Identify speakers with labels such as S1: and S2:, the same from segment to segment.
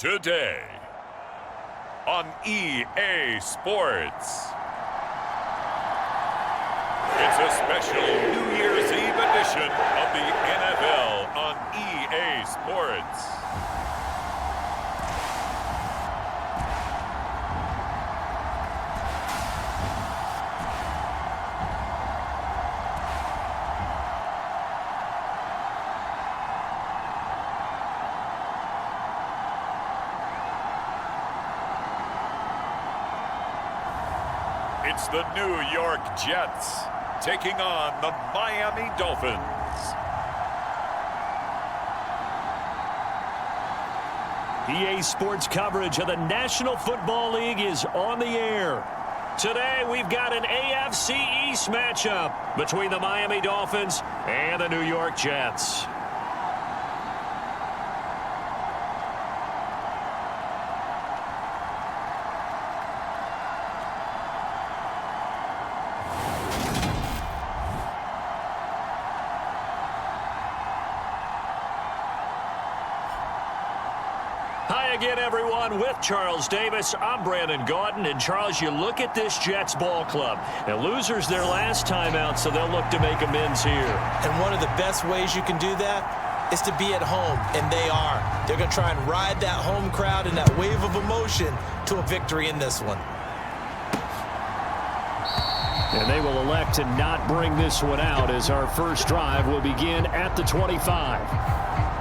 S1: Today on EA Sports. It's a special New Year's Eve edition of the NFL on EA Sports. It's the New York Jets taking on the Miami Dolphins.
S2: EA Sports coverage of the National Football League is on the air. Today we've got an AFC East matchup between the Miami Dolphins and the New York Jets. Hi again, everyone. With Charles Davis, I'm Brandon Gaudin. And, Charles, you look at this Jets ball club. Now, losers their last time out, so they'll look to make amends here.
S3: And one of the best ways you can do that is to be at home, and they are. They're going to try and ride that home crowd and that wave of emotion to a victory in this one.
S2: And they will elect to not bring this one out as our first drive will begin at the 25.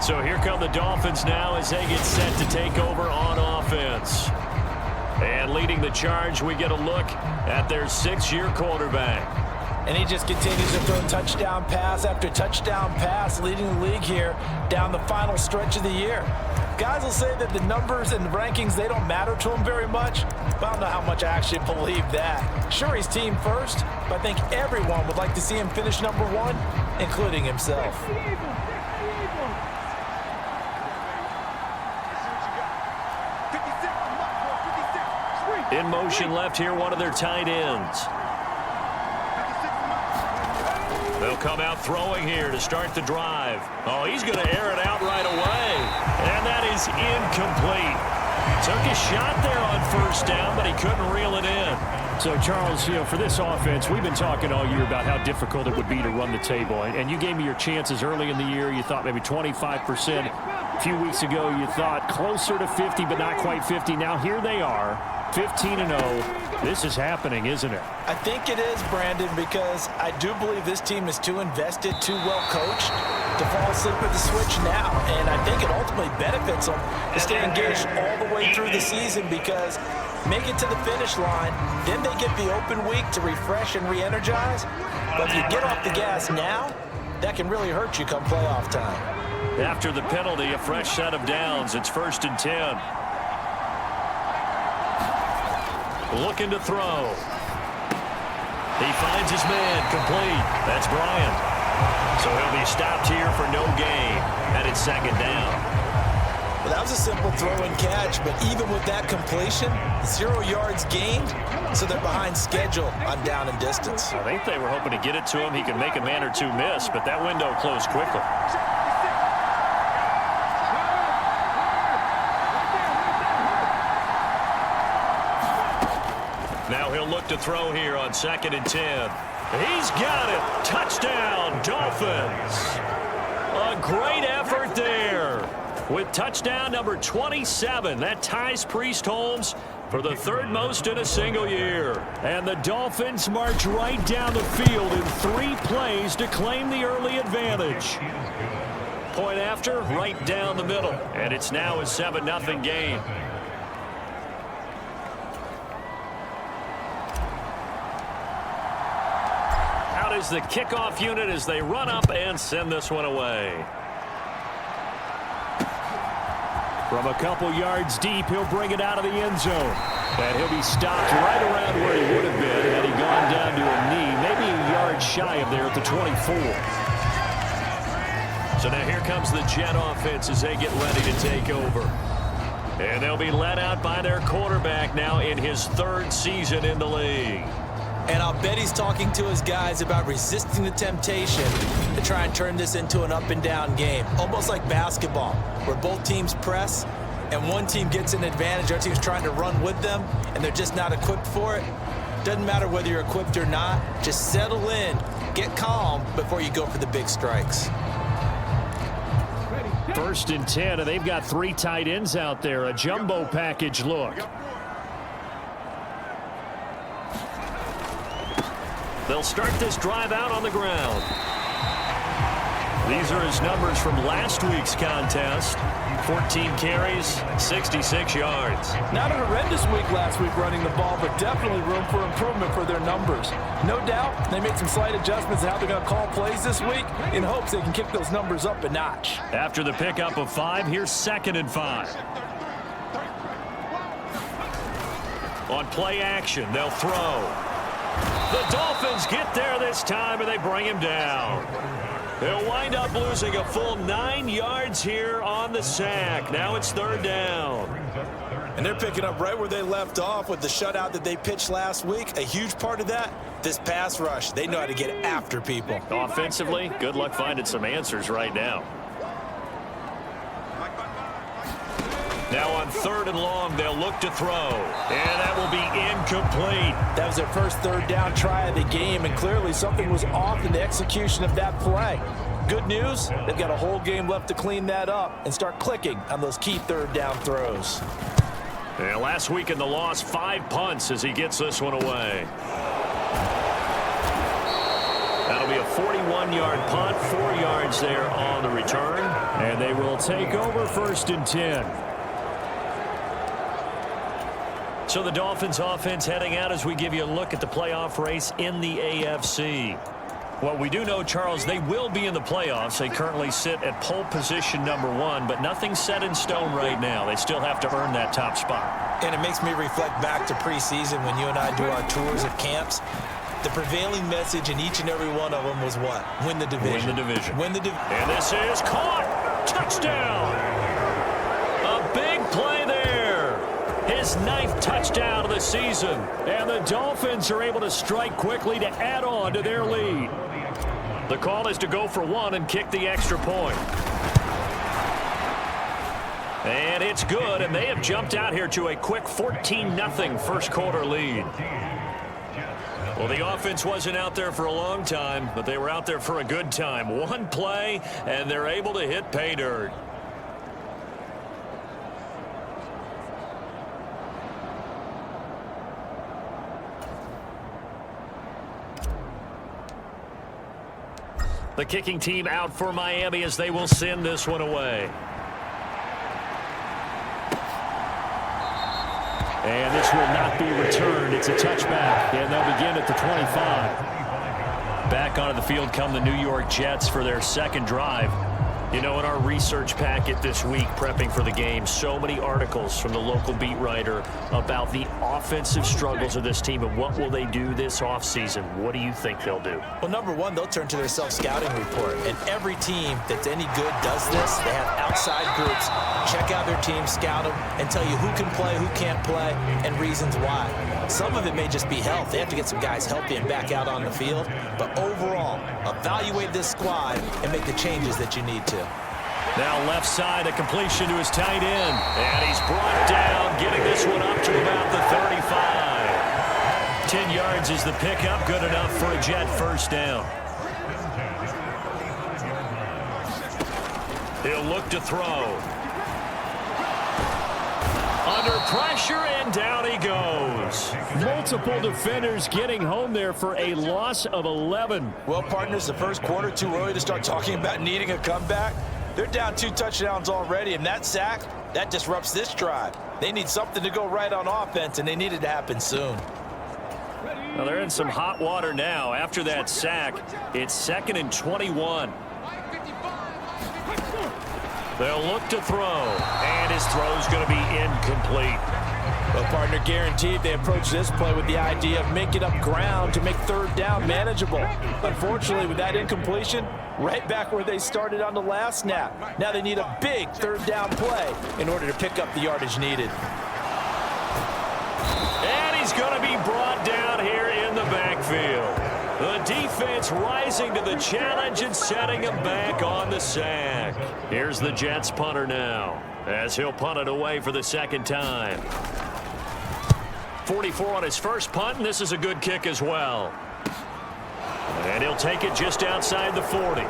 S2: So here come the Dolphins now as they get set to take over on offense. And leading the charge, we get a look at their six-year quarterback.
S3: And he just continues to throw touchdown pass after touchdown pass, leading the league here down the final stretch of the year. Guys will say that the numbers and the rankings, they don't matter to him very much, but I don't know how much I actually believe that. Sure, he's team first, but I think everyone would like to see him finish number one, including himself.
S2: In motion left here, one of their tight ends. They'll come out throwing here to start the drive. Oh, he's going to air it out right away. And that is incomplete. Took a shot there on first down, but he couldn't reel it in. So, Charles, for this offense, we've been talking all year about how difficult it would be to run the table. And you gave me your chances early in the year. You thought maybe 25%. A few weeks ago, you thought closer to 50, but not quite 50. Now, here they are. 15-0. This is happening, isn't it?
S3: I think it is, Brandon, because I do believe this team is too invested, too well coached to fall asleep at the switch now. And I think it ultimately benefits them to stay engaged all the way through the season because make it to the finish line, then they get the open week to refresh and re-energize. But if you get off the gas now, that can really hurt you come playoff time.
S2: After the penalty, a fresh set of downs. It's 1st and 10. Looking to throw. He finds his man complete. That's Bryant. So he'll be stopped here for no gain. And it's 2nd down.
S3: Well, that was a simple throw and catch, but even with that completion, 0 yards gained, so they're behind schedule on down and distance.
S2: I think they were hoping to get it to him. He could make a man or two miss, but that window closed quickly. Now he'll look to throw here on 2nd and 10. He's got it. Touchdown, Dolphins. A great effort there. With touchdown number 27, that ties Priest Holmes for the 3rd most in a single year. And the Dolphins march right down the field in 3 plays to claim the early advantage. Point after, right down the middle. And it's now a 7-0 game. Is the kickoff unit as they run up and send this one away. From a couple yards deep, he'll bring it out of the end zone. And he'll be stopped right around where he would have been had he gone down to a knee, maybe a yard shy of there at the 24. So now here comes the Jet offense as they get ready to take over. And they'll be led out by their quarterback now in his 3rd season in the league.
S3: And I'll bet he's talking to his guys about resisting the temptation to try and turn this into an up-and-down game, almost like basketball, where both teams press and one team gets an advantage, our team's trying to run with them, and they're just not equipped for it, doesn't matter whether you're equipped or not, just settle in, get calm before you go for the big strikes.
S2: 1st and 10, and they've got 3 tight ends out there. A jumbo package look. They'll start this drive out on the ground. These are his numbers from last week's contest. 14 carries, 66 yards.
S4: Not a horrendous week last week running the ball, but definitely room for improvement for their numbers. No doubt they made some slight adjustments in how they're going to call plays this week in hopes they can kick those numbers up a notch.
S2: After the pickup of 5, here's 2nd and 5. On play action, they'll throw. The Dolphins get there this time, and they bring him down. They'll wind up losing a full 9 yards here on the sack. Now it's 3rd down.
S3: And they're picking up right where they left off with the shutout that they pitched last week. A huge part of that, this pass rush. They know how to get after people.
S2: Offensively, good luck finding some answers right now. Now on 3rd and long, they'll look to throw. And that will be incomplete.
S3: That was their first 3rd down try of the game, and clearly something was off in the execution of that play. Good news, they've got a whole game left to clean that up and start clicking on those key 3rd down throws.
S2: And last week in the loss, 5 punts as he gets this one away. That'll be a 41-yard punt, 4 yards there on the return. And they will take over 1st and 10. So the Dolphins offense heading out as we give you a look at the playoff race in the AFC. Well, we do know, Charles, they will be in the playoffs. They currently sit at pole position number 1, but nothing's set in stone right now. They still have to earn that top spot.
S3: And it makes me reflect back to preseason when you and I do our tours of camps. The prevailing message in each and every one of them was what? Win the division.
S2: Win the division.
S3: Win the division.
S2: And this is caught. Touchdown. A big play there. His 9th touchdown of the season. And the Dolphins are able to strike quickly to add on to their lead. The call is to go for 1 and kick the extra point. And it's good, and they have jumped out here to a quick 14-0 first quarter lead. Well, the offense wasn't out there for a long time, but they were out there for a good time. 1 play, and they're able to hit pay dirt. The kicking team out for Miami as they will send this one away. And this will not be returned. It's a touchback, and they'll begin at the 25. Back onto the field come the New York Jets for their 2nd drive. You know, in our research packet this week, prepping for the game, so many articles from the local beat writer about the offensive struggles of this team and what will they do this offseason. What do you think they'll do?
S3: Well, number 1, they'll turn to their self-scouting report. And every team that's any good does this. They have outside groups, check out their team, scout them, and tell you who can play, who can't play, and reasons why. Some of it may just be health. They have to get some guys healthy and back out on the field. But overall, evaluate this squad and make the changes that you need to.
S2: Now left side, a completion to his tight end. And he's brought down, getting this one up to about the 35. 10 yards is the pickup, good enough for a Jet 1st down. He'll look to throw. Under pressure, and down he goes. Multiple defenders getting home there for a loss of 11.
S3: Well, partners, the first quarter, too early to start talking about needing a comeback. They're down 2 touchdowns already, and that sack, that disrupts this drive. They need something to go right on offense, and they need it to happen soon.
S2: Well, they're in some hot water now. After that sack, it's 2nd and 21. They'll look to throw, and his throw's going to be incomplete.
S3: Well, partner, guaranteed they approach this play with the idea of making up ground to make 3rd down manageable. Unfortunately, with that incompletion, right back where they started on the last snap. Now they need a big 3rd down play in order to pick up the yardage needed.
S2: And he's going to be brought down here in the backfield. The defense defense rising to the challenge and setting him back on the sack. Here's the Jets punter now, as he'll punt it away for the second time. 44 on his first punt, and this is a good kick as well. And he'll take it just outside the 40.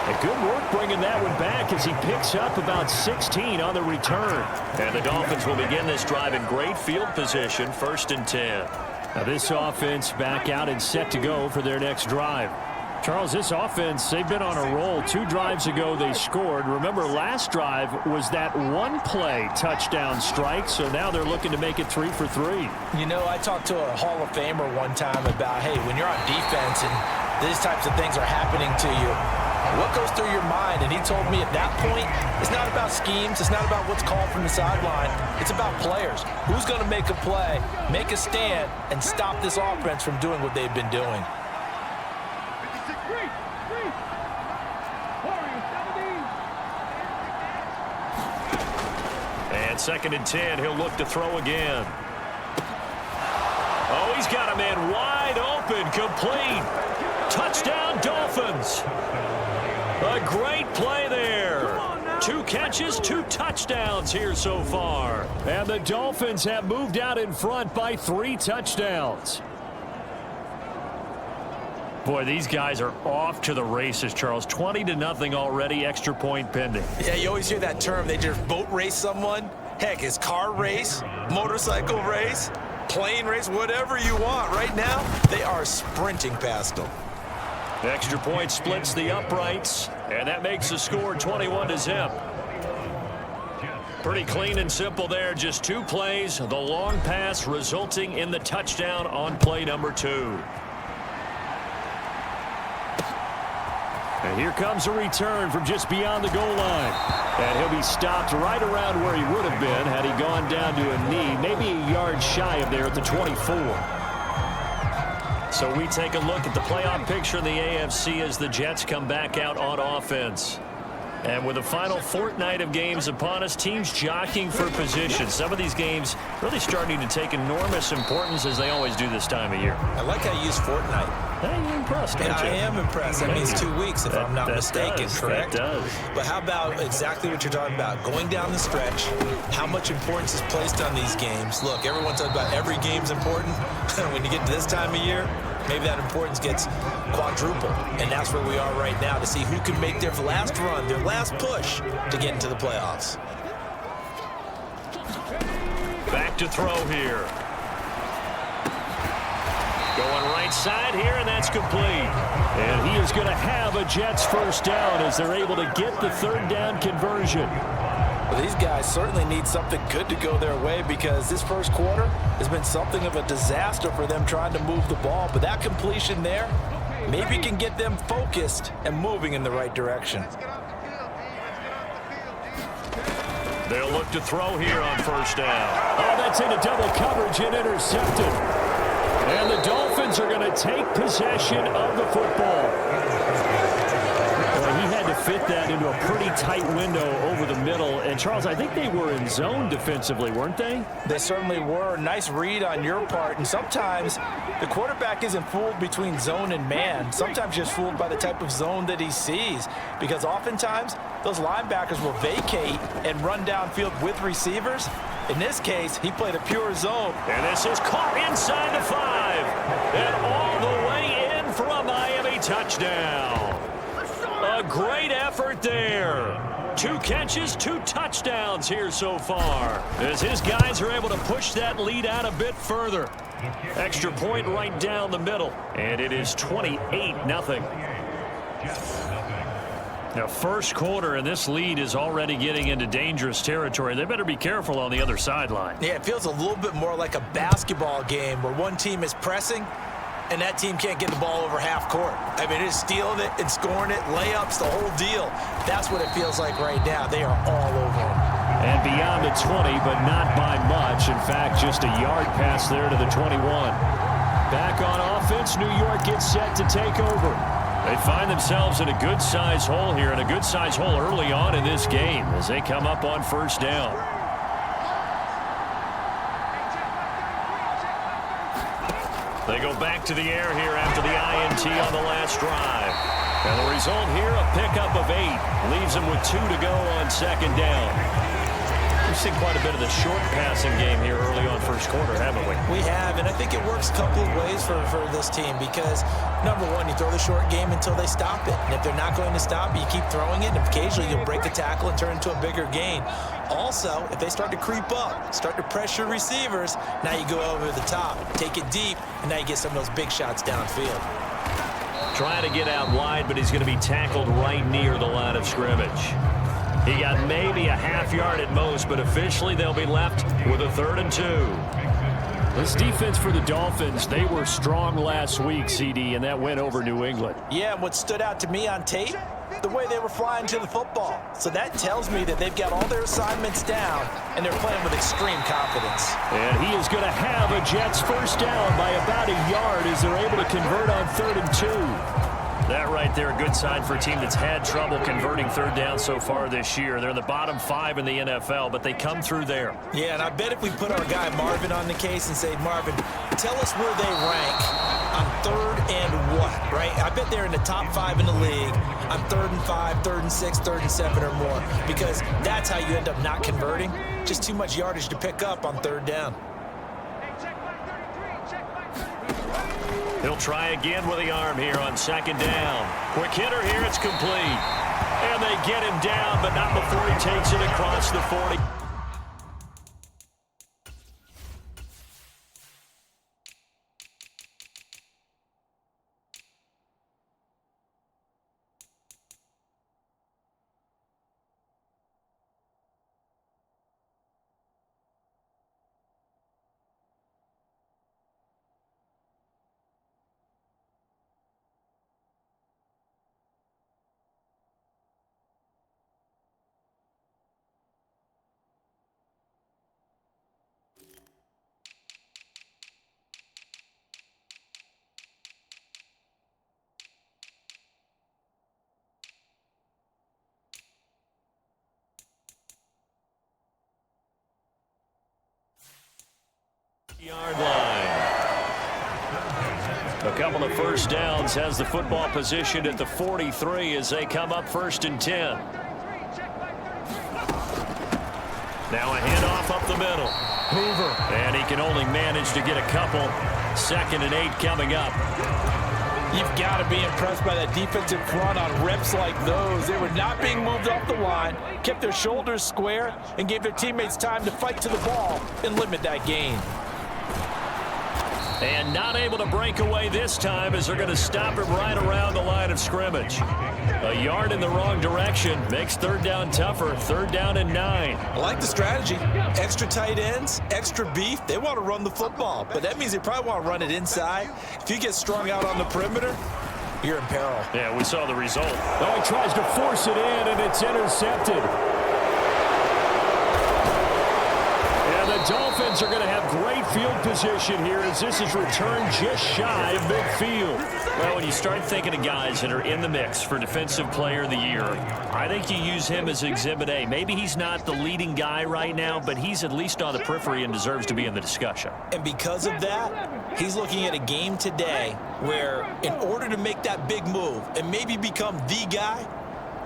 S2: And good work bringing that one back as he picks up about 16 on the return. And the Dolphins will begin this drive in great field position, 1st and 10. Now this offense back out and set to go for their next drive. Charles, this offense, they've been on a roll. 2 drives ago they scored. Remember, last drive was that one-play touchdown strike, so now they're looking to make it 3 for 3.
S3: You know, I talked to a Hall of Famer one time about, hey, when you're on defense and these types of things are happening to you, what goes through your mind? And he told me at that point, it's not about schemes. It's not about what's called from the sideline. It's about players. Who's going to make a play, make a stand, and stop this offense from doing what they've been doing?
S2: And 2nd and 10, he'll look to throw again. Oh, he's got a man wide open, complete. Touchdown, Dolphins. A great play there. 2 catches, 2 touchdowns here so far. And the Dolphins have moved out in front by 3 touchdowns. Boy, these guys are off to the races, Charles. 20-0 already, extra point pending.
S3: Yeah, you always hear that term. They just boat race someone. Heck, it's car race, motorcycle race, plane race, whatever you want. Right now, they are sprinting past them.
S2: Extra point splits the uprights, and that makes the score 21-0. Pretty clean and simple there. Just 2 plays, the long pass resulting in the touchdown on play number 2. And here comes a return from just beyond the goal line. And he'll be stopped right around where he would have been had he gone down to a knee, maybe a yard shy of there at the 24. So we take a look at the playoff picture in the AFC as the Jets come back out on offense. And with the final fortnight of games upon us, teams jockeying for position. Some of these games really starting to take enormous importance as they always do this time of year.
S3: I like how you use fortnight.
S2: Hey, you're impressed, aren't you?
S3: I am impressed. That means 2 weeks, if I'm not mistaken, correct?
S2: That does.
S3: But how about exactly what you're talking about? Going down the stretch, how much importance is placed on these games? Look, everyone's talking about every game's important. When you get to this time of year, maybe that importance gets quadrupled. And that's where we are right now to see who can make their last run, their last push to get into the playoffs.
S2: Back to throw here. Going right side here, and that's complete. And he is going to have a Jets first down as they're able to get the 3rd down conversion.
S3: Well, these guys certainly need something good to go their way because this first quarter has been something of a disaster for them trying to move the ball. But that completion there maybe can get them focused and moving in the right direction.
S2: They'll look to throw here on 1st down. Oh, that's into double coverage and intercepted. And the Dolphins are going to take possession of the football. Well, he had to fit that into a pretty tight window over the middle. And, Charles, I think they were in zone defensively, weren't they?
S3: They certainly were. Nice read on your part. And sometimes the quarterback isn't fooled between zone and man. Sometimes just fooled by the type of zone that he sees. Because oftentimes those linebackers will vacate and run downfield with receivers. In this case, he played a pure zone.
S2: And this is caught inside the 5. And all the way in for a Miami touchdown. A great effort there. 2 catches, 2 touchdowns here so far. As his guys are able to push that lead out a bit further. Extra point right down the middle. And it is 28-0. Now, first quarter, and this lead is already getting into dangerous territory. They better be careful on the other sideline.
S3: Yeah, it feels a little bit more like a basketball game where one team is pressing and that team can't get the ball over half court. I mean, it's stealing it and scoring it, layups, the whole deal. That's what it feels like right now. They are all over them.
S2: And beyond the 20, but not by much. In fact, just a yard pass there to the 21. Back on offense, New York gets set to take over. They find themselves in a good-sized hole here, and a good-sized hole early on in this game as they come up on 1st down. They go back to the air here after the INT on the last drive. And the result here, a pickup of 8. Leaves them with 2 to go on second down. We've seen quite a bit of the short passing game here early on first quarter, haven't we?
S3: We have, and I think it works a couple of ways for this team because, number one, you throw the short game until they stop it. And if they're not going to stop it, you keep throwing it, and occasionally you'll break a tackle and turn into a bigger gain. Also, if they start to creep up, start to pressure receivers, now you go over the top, take it deep, and now you get some of those big shots downfield.
S2: Trying to get out wide, but he's going to be tackled right near the line of scrimmage. He got maybe a half yard at most, but officially they'll be left with a 3rd and 2.
S5: This defense for the Dolphins, they were strong last week, CD, and that went over New England.
S3: Yeah, and what stood out to me on tape, the way they were flying to the football. So that tells me that they've got all their assignments down, and they're playing with extreme confidence.
S5: And he is going to have a Jets first down by about a yard as they're able to convert on 3rd and 2.
S2: That right there, a good sign for a team that's had trouble converting 3rd down so far this year. They're in the bottom 5 in the NFL, but they come through there.
S3: Yeah, and I bet if we put our guy Marvin on the case and say, Marvin, tell us where they rank on 3rd and what, right? I bet they're in the top 5 in the league on 3rd and 5, 3rd and 6, 3rd and 7 or more, because that's how you end up not converting. Just too much yardage to pick up on 3rd down.
S2: He'll try again with the arm here on 2nd down. Quick hitter here, it's complete. And they get him down, but not before he takes it across the 40. Yard line. A couple of first downs has the football positioned at the 43 as they come up 1st and 10. Now a handoff up the middle. Hoover. And he can only manage to get a couple. 2nd and 8 coming up.
S4: You've got to be impressed by that defensive front on reps like those. They were not being moved off the line, kept their shoulders square, and gave their teammates time to fight to the ball and limit that gain.
S2: And not able to break away this time as they're going to stop him right around the line of scrimmage. A yard in the wrong direction makes 3rd down tougher. 3rd down and 9.
S3: I like the strategy. Extra tight ends, extra beef. They want to run the football, but that means they probably want to run it inside. If you get strung out on the perimeter, you're in peril.
S2: Yeah, we saw the result.
S5: Oh, he tries to force it in, and it's intercepted. The Dolphins are going to have great field position here as this is returned just shy of midfield.
S2: Well, when you start thinking of guys that are in the mix for Defensive Player of the Year, I think you use him as Exhibit A. Maybe he's not the leading guy right now, but he's at least on the periphery and deserves to be in the discussion.
S3: And because of that, he's looking at a game today where in order to make that big move and maybe become the guy,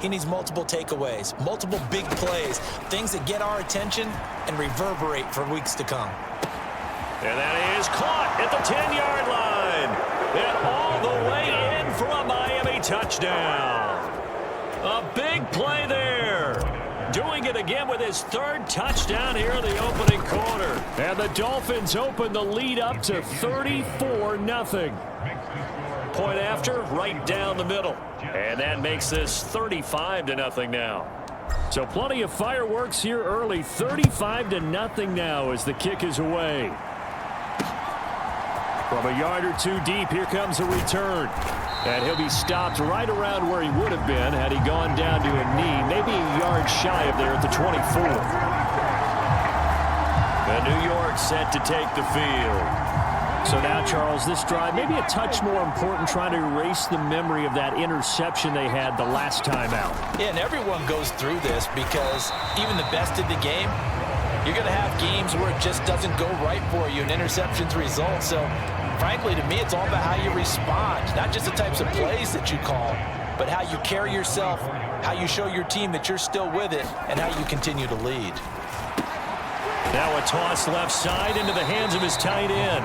S3: he needs multiple takeaways, multiple big plays, things that get our attention and reverberate for weeks to come.
S2: And that is caught at the 10-yard line. And all the way in for a Miami touchdown. A big play there. Doing it again with his 3rd touchdown here in the opening quarter.
S5: And the Dolphins open the lead up to 34-0.
S2: Point after, right down the middle. And that makes this 35-0 now.
S5: So plenty of fireworks here early. 35-0 now as the kick is away. From a yard or 2 deep, here comes a return. And he'll be stopped right around where he would have been had he gone down to a knee, maybe a yard shy of there at the 24.
S2: And New York set to take the field.
S5: So now, Charles, this drive maybe a touch more important, trying to erase the memory of that interception they had the last time out.
S3: Yeah, and everyone goes through this because even the best in the game, you're going to have games where it just doesn't go right for you and interceptions result. So frankly, to me, it's all about how you respond, not just the types of plays that you call, but how you carry yourself, how you show your team that you're still with it, and how you continue to lead.
S2: Now a toss left side into the hands of his tight end.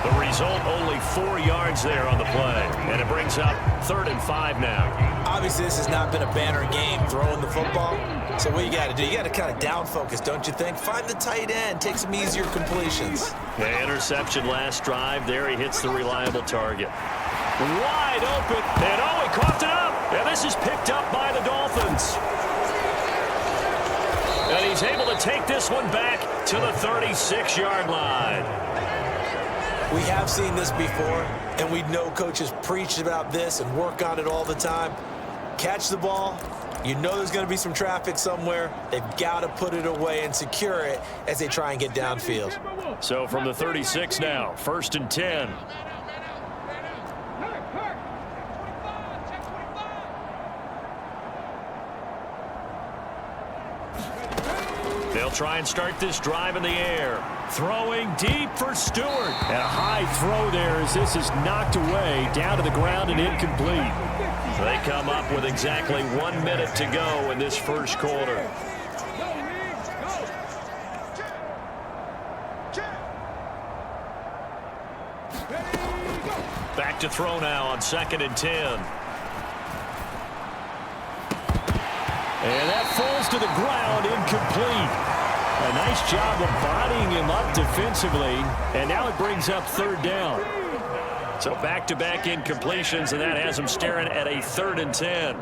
S2: The result, only 4 yards there on the play, and it brings up 3rd and 5 now.
S3: Obviously, this has not been a banner game throwing the football. So what you got to do, you got to kind of down focus, don't you think? Find the tight end, take some easier completions.
S2: The interception last drive. There he hits the reliable target. Wide open, and he coughed it up. And this is picked up by the Dolphins. And he's able to take this one back to the 36-yard line.
S3: We have seen this before, and we know coaches preach about this and work on it all the time. Catch the ball. You know there's going to be some traffic somewhere. They've got to put it away and secure it as they try and get downfield.
S2: So from the 36 now, 1st and 10. They'll try and start this drive in the air. Throwing deep for Stewart.
S5: And a high throw there as this is knocked away, down to the ground and incomplete.
S2: They come up with exactly 1 minute to go in this first quarter. Back to throw now on 2nd and 10.
S5: And that falls to the ground, incomplete. A nice job of bodying him up defensively, and now it brings up 3rd down.
S2: So back-to-back incompletions, and that has him staring at a 3rd and 10.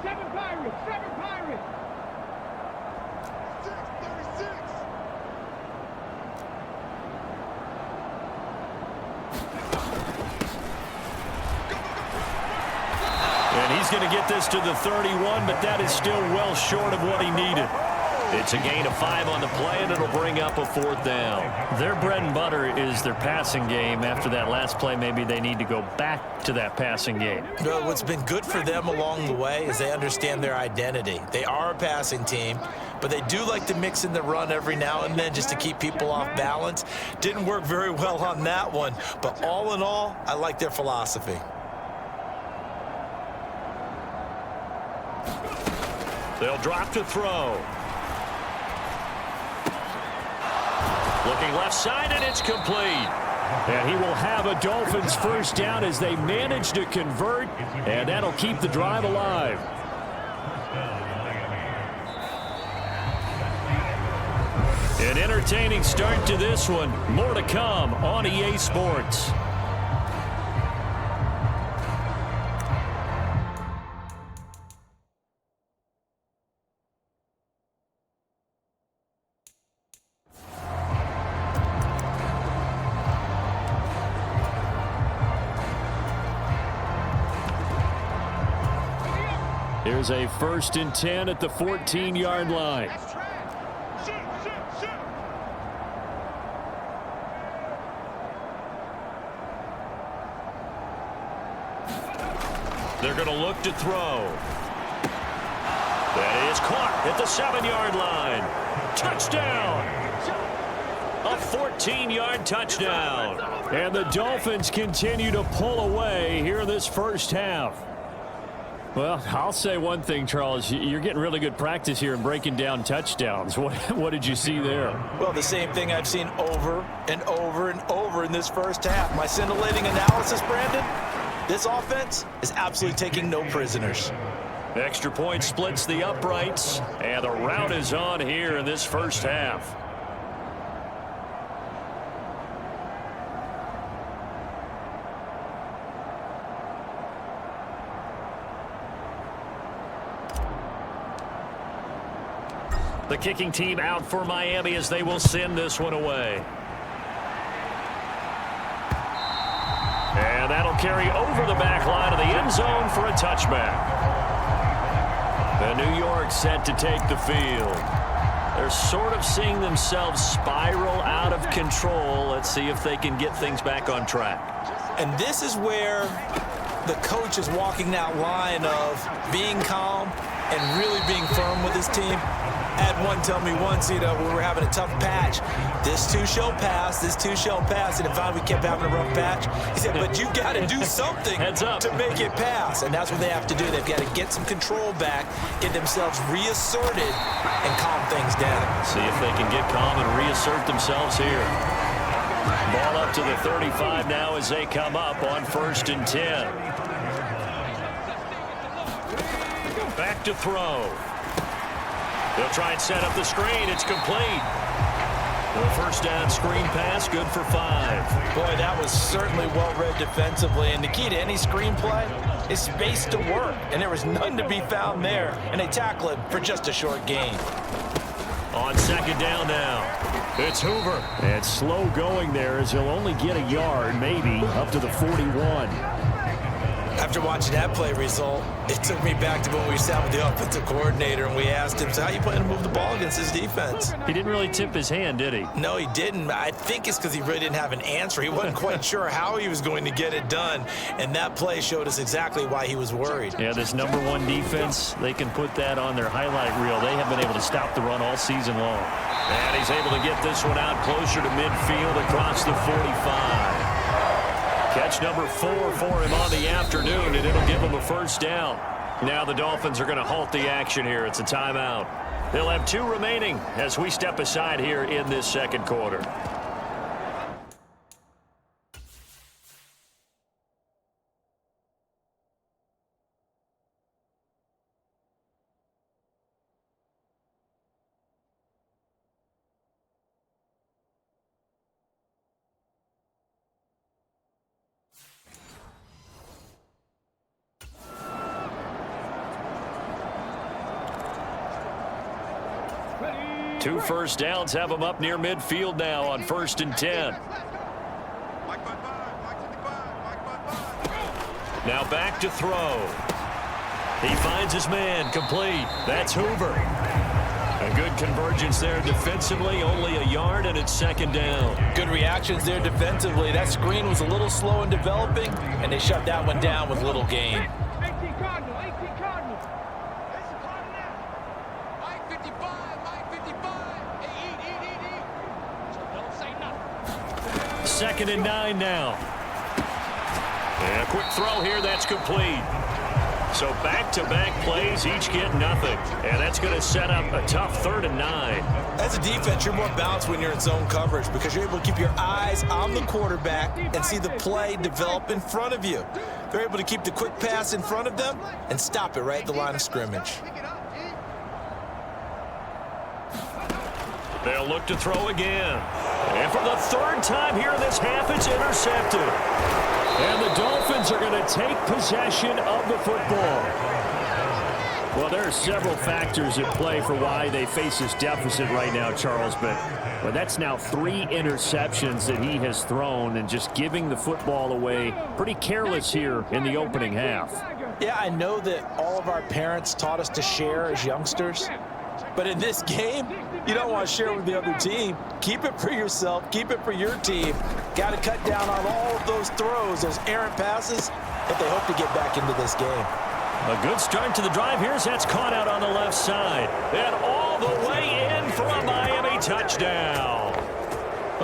S6: Seven Pirates.
S2: And he's going to get this to the 31, but that is still well short of what he needed. It's a gain of 5 on the play, and it'll bring up a 4th down.
S5: Their bread and butter is their passing game. After that last play, maybe they need to go back to that passing game.
S3: No, what's been good for them along the way is they understand their identity. They are a passing team, but they do like to mix in the run every now and then just to keep people off balance. Didn't work very well on that one, but all in all, I like their philosophy.
S2: They'll drop to throw. Looking left side, and it's complete.
S5: And he will have a Dolphins 1st down as they manage to convert, and that'll keep the drive alive.
S2: An entertaining start to this one. More to come on EA Sports.
S5: Here's a 1st and 10 at the 14-yard line.
S2: They're going to look to throw. That is caught at the 7-yard line. Touchdown! A 14-yard touchdown.
S5: And the Dolphins continue to pull away here in this first half. Well, I'll say one thing, Charles. You're getting really good practice here in breaking down touchdowns. What did you see there?
S3: Well, the same thing I've seen over and over and over in this first half. My scintillating analysis, Brandon, this offense is absolutely taking no prisoners.
S2: Extra point splits the uprights, and the rout is on here in this first half. The kicking team out for Miami as they will send this one away. And that'll carry over the back line of the end zone for a touchback. The New York set to take the field. They're sort of seeing themselves spiral out of control. Let's see if they can get things back on track.
S3: And this is where the coach is walking that line of being calm and really being firm with his team. I had one tell me once, when we were having a tough patch, this too shall pass, and finally we kept having a rough patch. He said, but you got to do something to make it pass, and that's what they have to do. They've got to get some control back, get themselves reasserted, and calm things down.
S2: See if they can get calm and reassert themselves here. Ball up to the 35 now as they come up on 1st and 10. Back to throw. They'll try and set up the screen. It's complete. The first down screen pass, good for 5.
S3: Boy, that was certainly well-read defensively. And the key to any screen play is space to work. And there was none to be found there. And they tackle it for just a short gain.
S2: On 2nd down now, it's Hoover.
S5: And slow going there as he'll only get a yard, maybe, up to the 41.
S3: After watching that play result, it took me back to when we sat with the offensive coordinator and we asked him, so how you plan to move the ball against this defense?
S5: He didn't really tip his hand, did he?
S3: No, he didn't. I think it's because he really didn't have an answer. He wasn't quite sure how he was going to get it done, and that play showed us exactly why he was worried.
S5: Yeah, this number 1 defense, they can put that on their highlight reel. They have been able to stop the run all season long.
S2: And he's able to get this one out closer to midfield across the 45. Catch number 4 for him on the afternoon, and it'll give him a first down. Now the Dolphins are going to halt the action here. It's a timeout. They'll have 2 remaining as we step aside here in this 2nd quarter. Two first downs have them up near midfield now on 1st and 10. Now back to throw. He finds his man, complete. That's Hoover. A good convergence there defensively, only a yard, and it's 2nd down.
S3: Good reactions there defensively. That screen was a little slow in developing, and they shut that one down with little gain.
S2: 2nd and 9 now. And a quick throw here, that's complete. So back-to-back plays, each get nothing. And that's going to set up a tough 3rd and 9.
S3: As a defense, you're more balanced when you're in zone coverage because you're able to keep your eyes on the quarterback and see the play develop in front of you. They're able to keep the quick pass in front of them and stop it right at the line of scrimmage.
S2: They'll look to throw again. And for the 3rd time here in this half, it's intercepted.
S5: And the Dolphins are going to take possession of the football. Well, there are several factors at play for why they face this deficit right now, Charles, but that's now 3 interceptions that he has thrown and just giving the football away pretty careless here in the opening half.
S3: Yeah, I know that all of our parents taught us to share as youngsters, but in this game, you don't want to share with the other team. Keep it for yourself. Keep it for your team. Got to cut down on all of those throws, those errant passes, but they hope to get back into this game.
S2: A good start to the drive here as that's caught out on the left side. And all the way in for a Miami touchdown.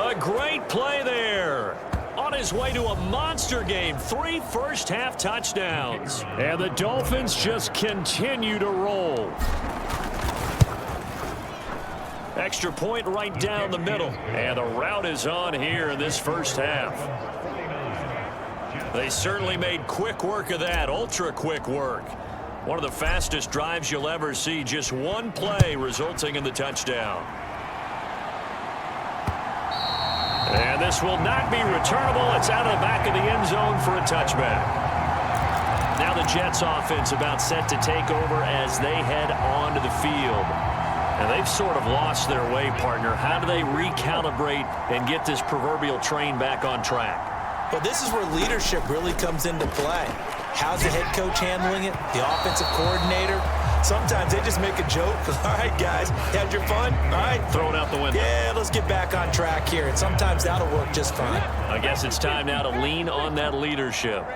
S2: A great play there. On his way to a monster game, 3 first-half touchdowns.
S5: And the Dolphins just continue to roll.
S2: Extra point right down the middle. And the route is on here in this first half. They certainly made quick work of that, ultra-quick work. One of the fastest drives you'll ever see. Just one play resulting in the touchdown. And this will not be returnable. It's out of the back of the end zone for a touchback. Now the Jets offense about set to take over as they head onto the field. And they've sort of lost their way, partner. How do they recalibrate and get this proverbial train back on track?
S3: Well, this is where leadership really comes into play. How's the head coach handling it? The offensive coordinator? Sometimes they just make a joke. All right, guys, had your fun? All right.
S2: Throw it out the window.
S3: Yeah, let's get back on track here. And sometimes that'll work just fine.
S2: I guess it's time now to lean on that leadership.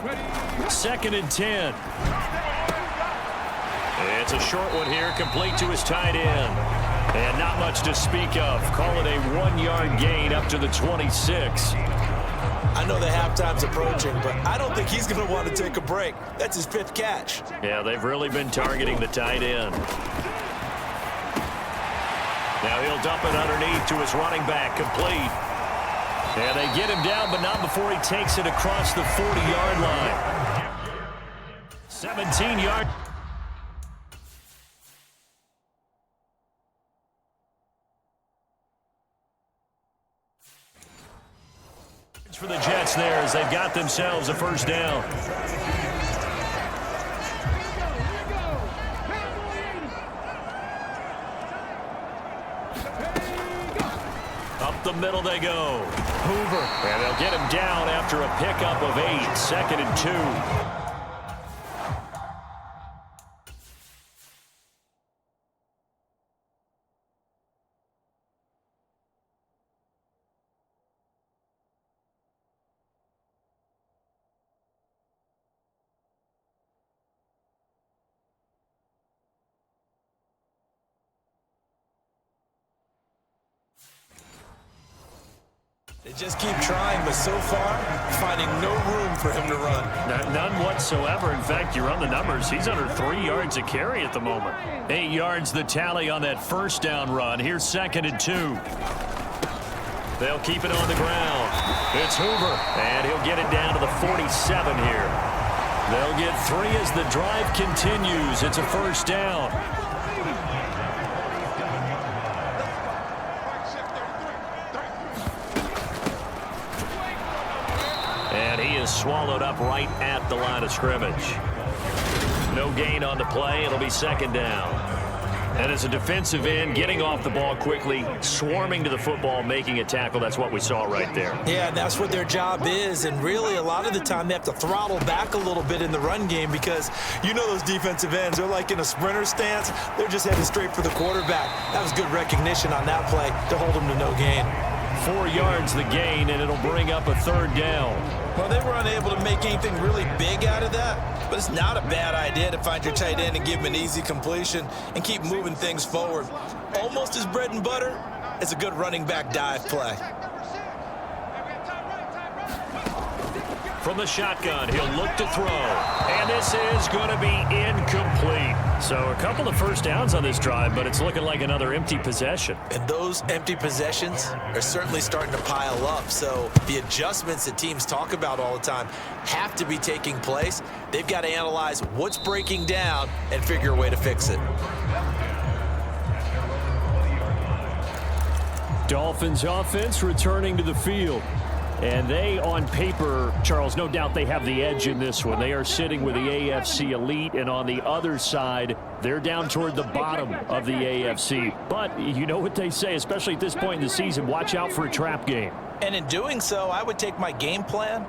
S5: 2nd and 10.
S2: It's a short one here, complete to his tight end. And not much to speak of. Call it a 1-yard gain up to the 26.
S3: I know the halftime's approaching, but I don't think he's going to want to take a break. That's his 5th catch.
S2: Yeah, they've really been targeting the tight end. Now he'll dump it underneath to his running back, complete. And they get him down, but not before he takes it across the 40-yard line. 17-yard. For the Jets there as they've got themselves a first down. Up the middle they go. Hoover. And they'll get him down after a pickup of 8. 2nd and 2.
S3: They just keep trying, but so far, finding no room for him to run.
S2: None whatsoever. In fact, you run the numbers. He's under 3 yards a carry at the moment.
S5: 8 yards the tally on that first down run. Here's 2nd and 2.
S2: They'll keep it on the ground. It's Hoover, and he'll get it down to the 47 here.
S5: They'll get 3 as the drive continues. It's a first down.
S2: And he is swallowed up right at the line of scrimmage. No gain on the play. It'll be 2nd down. And as a defensive end, getting off the ball quickly, swarming to the football, making a tackle, that's what we saw right there.
S3: Yeah, and that's what their job is. And really, a lot of the time, they have to throttle back a little bit in the run game because you know those defensive ends, they're like in a sprinter stance. They're just headed straight for the quarterback. That was good recognition on that play to hold them to no gain.
S5: 4 yards the gain, and it'll bring up a 3rd down.
S3: Well, they were unable to make anything really big out of that, but it's not a bad idea to find your tight end and give him an easy completion and keep moving things forward. Almost as bread and butter as a good running back dive play.
S2: From the shotgun, he'll look to throw. And this is going to be incomplete.
S5: So a couple of first downs on this drive, but it's looking like another empty possession.
S3: And those empty possessions are certainly starting to pile up. So the adjustments that teams talk about all the time have to be taking place. They've got to analyze what's breaking down and figure a way to fix it.
S5: Dolphins offense returning to the field. And they, on paper, Charles, no doubt they have the edge in this one. They are sitting with the AFC elite, and on the other side, they're down toward the bottom of the AFC. But you know what they say, especially at this point in the season, watch out for a trap game.
S3: And in doing so, I would take my game plan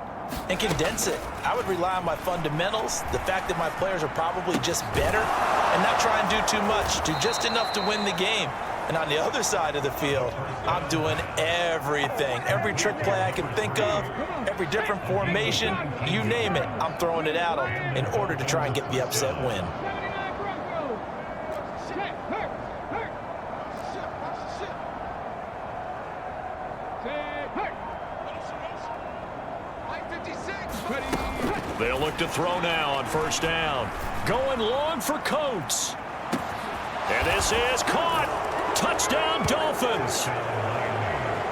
S3: and condense it. I would rely on my fundamentals, the fact that my players are probably just better, and not try and do too much, do just enough to win the game. And on the other side of the field, I'm doing everything. Every trick play I can think of, every different formation, you name it, I'm throwing it at them in order to try and get the upset win.
S2: They'll look to throw now on first down. Going long for Coates. And this is caught. Touchdown, Dolphins.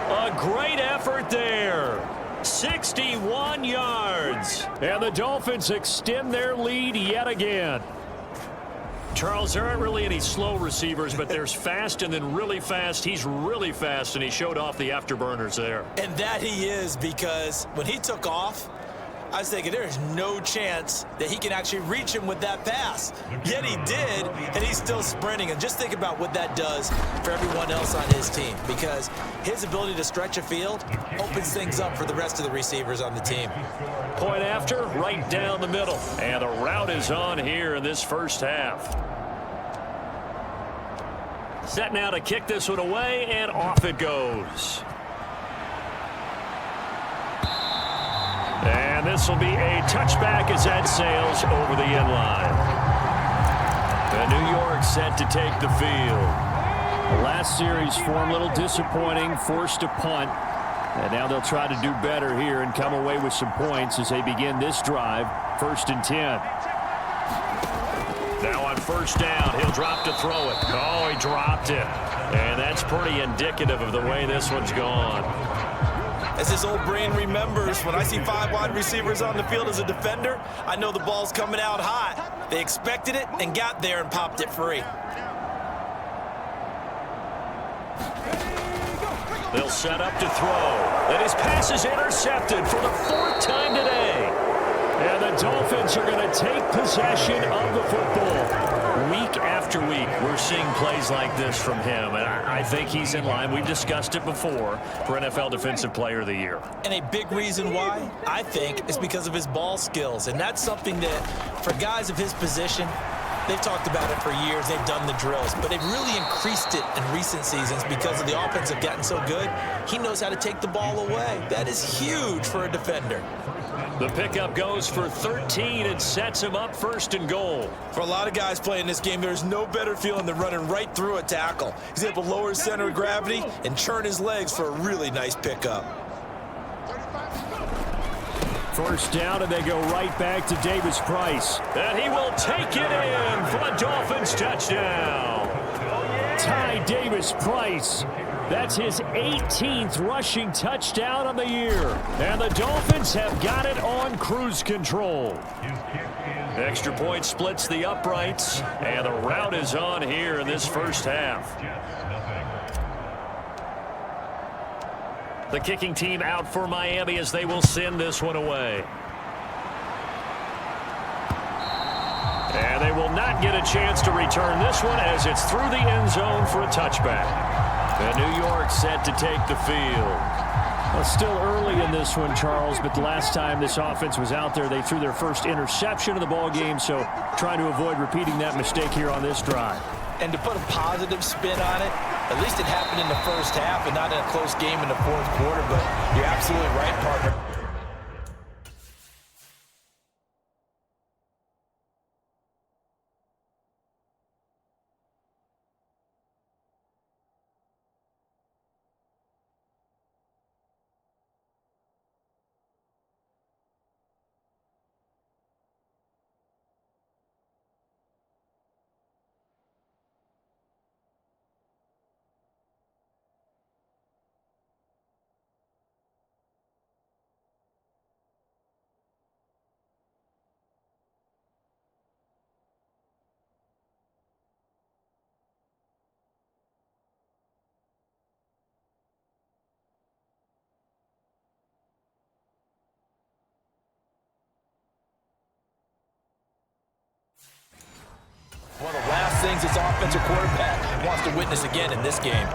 S2: A great effort there. 61 yards.
S5: And the Dolphins extend their lead yet again.
S2: Charles, there aren't really any slow receivers, but there's fast and then really fast. He's really fast, and he showed off the afterburners there.
S3: And that he is, because when he took off, I was thinking there is no chance that he can actually reach him with that pass. Yet he did, and he's still sprinting. And just think about what that does for everyone else on his team, because his ability to stretch a field opens things up for the rest of the receivers on the team.
S2: Point after, right down the middle. And the route is on here in this first half. Set now to kick this one away, and off it goes. And this will be a touchback as that sails over the end line. And New York set to take the field.
S5: The last series form a little disappointing, forced a punt. And now they'll try to do better here and come away with some points as they begin this drive, 1st and 10.
S2: Now on 1st down, he'll drop to throw it. Oh, he dropped it. And that's pretty indicative of the way this one's gone.
S3: As his old brain remembers, when I see 5 wide receivers on the field as a defender, I know the ball's coming out hot. They expected it and got there and popped it free.
S2: They'll set up to throw. And his pass is intercepted for the 4th time today.
S5: And the Dolphins are going to take possession of the football.
S2: Week after week, we're seeing plays like this from him, and I think he's in line. We've discussed it before for NFL Defensive Player of the Year.
S3: And a big reason why, I think, is because of his ball skills. And that's something that, for guys of his position, they've talked about it for years. They've done the drills. But they've really increased it in recent seasons because of the offense have gotten so good. He knows how to take the ball away. That is huge for a defender.
S2: The pickup goes for 13 and sets him up 1st and goal.
S3: For a lot of guys playing this game, there's no better feeling than running right through a tackle. He's able to lower his center of gravity and churn his legs for a really nice pickup.
S5: 1st down, and they go right back to Davis Price.
S2: And he will take it in for a Dolphins touchdown.
S5: Ty Davis Price. That's his 18th rushing touchdown of the year. And the Dolphins have got it on cruise control.
S2: Extra point splits the uprights, and the route is on here in this 1st half. The kicking team out for Miami as they will send this one away. And they will not get a chance to return this one as it's through the end zone for a touchback. And New York set to take the field.
S5: Well, still early in this one, Charles, but the last time this offense was out there, they threw their first interception of the ball game, so trying to avoid repeating that mistake here on this drive.
S3: And to put a positive spin on it, at least it happened in the 1st half and not in a close game in the 4th quarter, but you're absolutely right, partner. One of the last things this offensive quarterback wants to witness again in this game.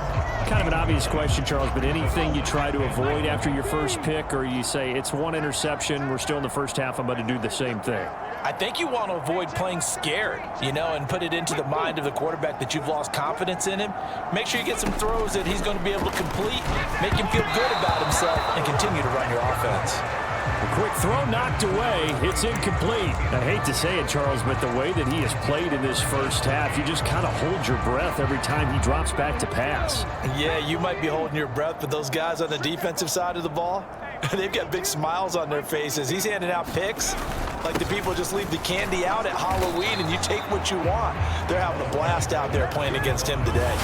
S5: Kind of an obvious question, Charles, but anything you try to avoid after your first pick, or you say it's one interception, we're still in the 1st half, I'm going to do the same thing?
S3: I think you want to avoid playing scared, and put it into the mind of the quarterback that you've lost confidence in him. Make sure you get some throws that he's going to be able to complete, make him feel good about himself, and continue to run your offense.
S5: A quick throw knocked away. It's incomplete. I hate to say it, Charles, but the way that he has played in this 1st half, you just kind of hold your breath every time he drops back to pass.
S3: Yeah, you might be holding your breath, but those guys on the defensive side of the ball, they've got big smiles on their faces. He's handing out picks like the people just leave the candy out at Halloween and you take what you want. They're having a blast out there playing against him today.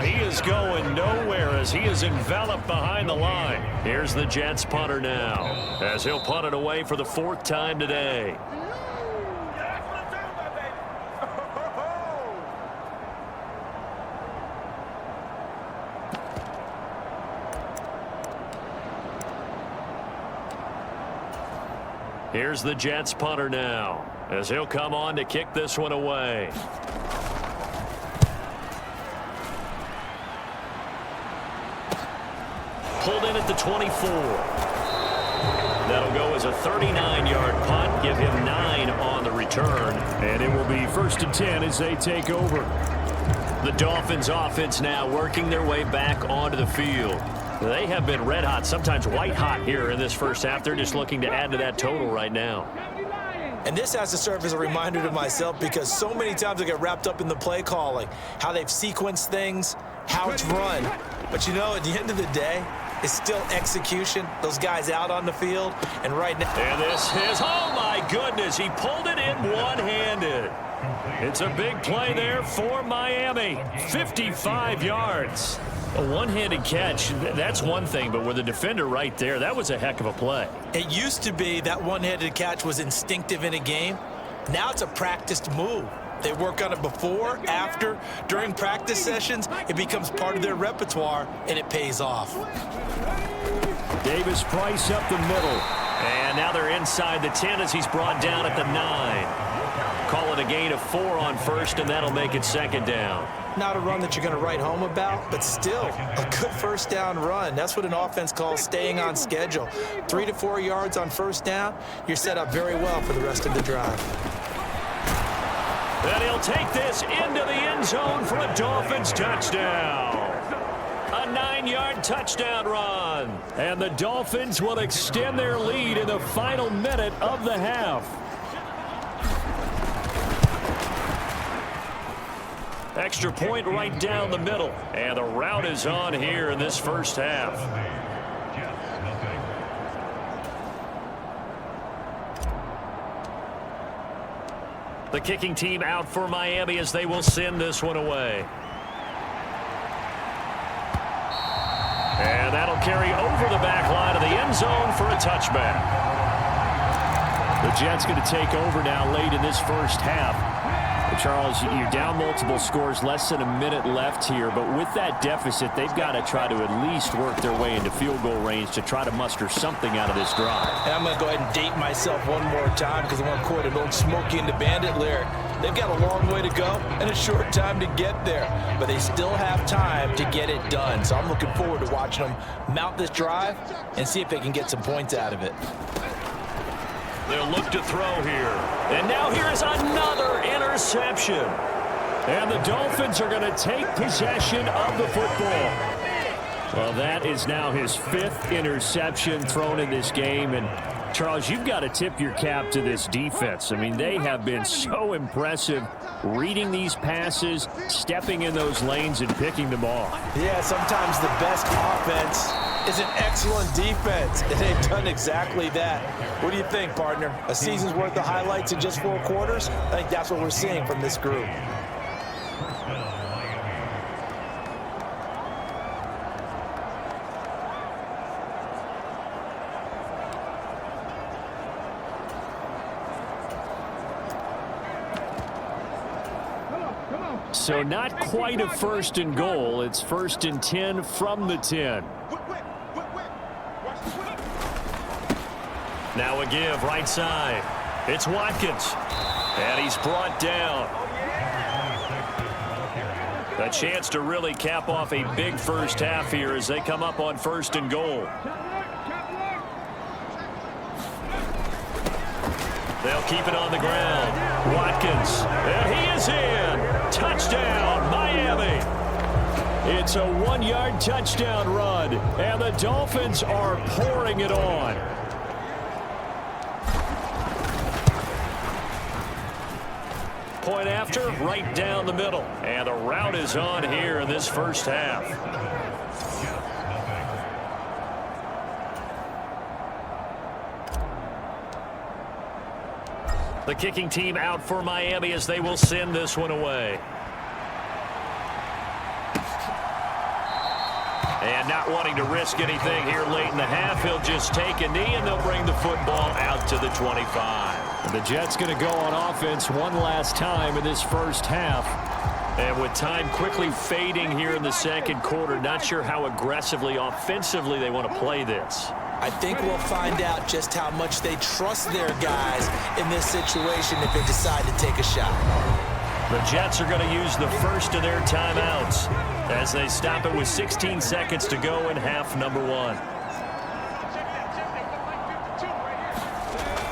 S2: He is going nowhere as he is enveloped behind the line. Here's the Jets punter now as he'll punt it away for the 4th time today. Here's the Jets punter now as he'll come on to kick this one away. Pulled in at the 24. That'll go as a 39-yard punt, give him 9 on the return.
S5: And it will be 1st and 10 as they take over.
S2: The Dolphins offense now working their way back onto the field. They have been red hot, sometimes white hot here in this first half. They're just looking to add to that total right now.
S3: And this has to serve as a reminder to myself because so many times I get wrapped up in the play calling, how they've sequenced things, how it's run. But, you know, at the end of the day, it's still execution. Those guys out on the field. And right now.
S2: And this is, oh, my goodness, he pulled it in one-handed. It's a big play there for Miami. 55 yards. A one-handed catch, that's one thing, but with a defender right there, that was a heck of a play.
S3: It used to be that one-handed catch was instinctive in a game. Now it's a practiced move. They work on it before, after, during practice sessions. It becomes part of their repertoire, and it pays off.
S2: Davis Price up the middle. And now they're inside the 10 as he's brought down at the 9. Call it a gain of 4 on first, and that'll make it second down.
S3: Not a run that you're going to write home about, but still a good first down run. That's what an offense calls staying on schedule. 3 to 4 yards on first down, you're set up very well for the rest of the drive.
S2: And he'll take this into the end zone for a Dolphins touchdown. A 9-yard touchdown run. And the Dolphins will extend their lead in the final minute of the half. Extra point right down the middle. And the route is on here in this first half. The kicking team out for Miami as they will send this one away. And that'll carry over the back line of the end zone for a touchback. The Jets going to take over now late in this first half. Charles, you're down multiple scores, less than a minute left here, but with that deficit, they've got to try to at least work their way into field goal range to try to muster something out of this drive.
S3: And I'm going to go ahead and date myself one more time because I want to quote an old Smokey and the Bandit lyric. They've got a long way to go and a short time to get there, but they still have time to get it done. So I'm looking forward to watching them mount this drive and see if they can get some points out of it.
S2: They'll look to throw here. And now here's another interception. And the Dolphins are going to take possession of the football. Well, that is now his 5th interception thrown in this game. And, Charles, you've got to tip your cap to this defense. I mean, they have been so impressive reading these passes, stepping in those lanes, and picking them off.
S3: Yeah, sometimes the best offense is an excellent defense, and they've done exactly that. What do you think, partner? A season's worth of highlights in just 4 quarters? I think that's what we're seeing from this group.
S5: So not quite a 1st and goal. It's 1st and 10 from the 10.
S2: Now a give right side. It's Watkins. And he's brought down. A chance to really cap off a big first half here as they come up on 1st and goal. They'll keep it on the ground. Watkins. And he is in. Touchdown, Miami.
S5: It's a 1-yard touchdown run, and the Dolphins are pouring it on.
S2: Point after, right down the middle. And the route is on here in this first half. The kicking team out for Miami as they will send this one away. And not wanting to risk anything here late in the half, he'll just take a knee and they'll bring the football out to the 25.
S5: And the Jets going to go on offense one last time in this first half.
S2: And with time quickly fading here in the second quarter, not sure how aggressively, offensively they want to play this.
S3: I think we'll find out just how much they trust their guys in this situation if they decide to take a shot.
S2: The Jets are going to use the first of their timeouts as they stop it with 16 seconds to go in half number 1.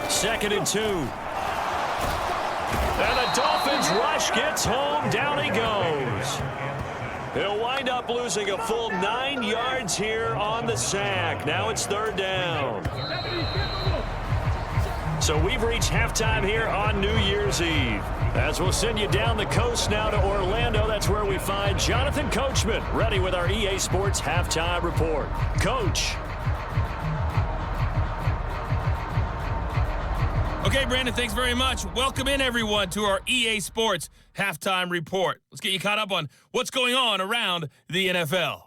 S2: 2nd and 2. And the Dolphins rush gets home. Down he goes. He'll wind up losing a full 9 yards here on the sack. Now it's 3rd down. So we've reached halftime here on New Year's Eve. As we'll send you down the coast now to Orlando, that's where we find Jonathan Coachman, ready with our EA Sports Halftime Report. Coach.
S6: Okay, Brandon, thanks very much. Welcome in, everyone, to our EA Sports Halftime Report. Let's get you caught up on what's going on around the NFL.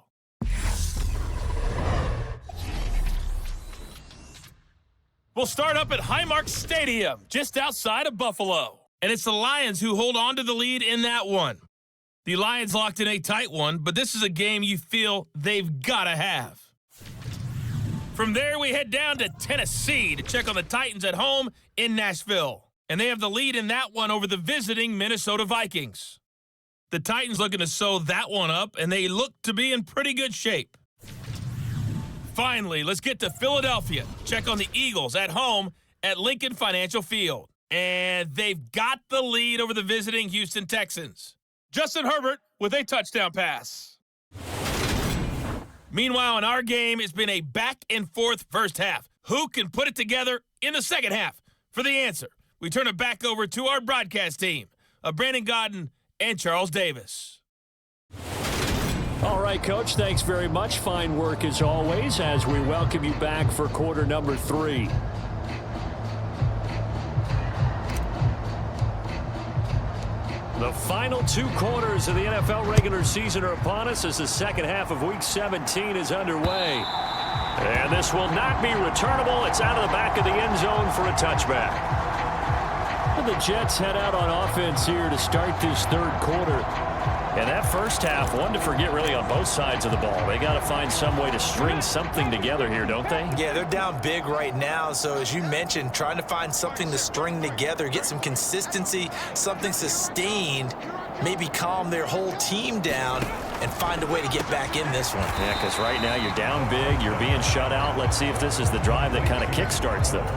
S6: We'll start up at Highmark Stadium, just outside of Buffalo. And it's the Lions who hold on to the lead in that one. The Lions locked in a tight one, but this is a game you feel they've got to have. From there, we head down to Tennessee to check on the Titans at home in Nashville. And they have the lead in that one over the visiting Minnesota Vikings. The Titans looking to sew that one up, and they look to be in pretty good shape. Finally, let's get to Philadelphia. Check on the Eagles at home at Lincoln Financial Field. And they've got the lead over the visiting Houston Texans. Justin Herbert with a touchdown pass. Meanwhile, in our game, it's been a back-and-forth first half. Who can put it together in the second half? For the answer, we turn it back over to our broadcast team of Brandon Godden and Charles Davis.
S5: All right, Coach, thanks very much. Fine work as always as we welcome you back for quarter number 3. The final 2 quarters of the NFL regular season are upon us as the second half of Week 17 is underway. And this will not be returnable. It's out of the back of the end zone for a touchback. And the Jets head out on offense here to start this 3rd quarter. And that first half, one to forget really on both sides of the ball. They got to find some way to string something together here, don't they?
S3: Yeah, they're down big right now. So as you mentioned, trying to find something to string together, get some consistency, something sustained, maybe calm their whole team down and find a way to get back in this one.
S5: Yeah, because right now you're down big, you're being shut out. Let's see if this is the drive that kind of kickstarts them.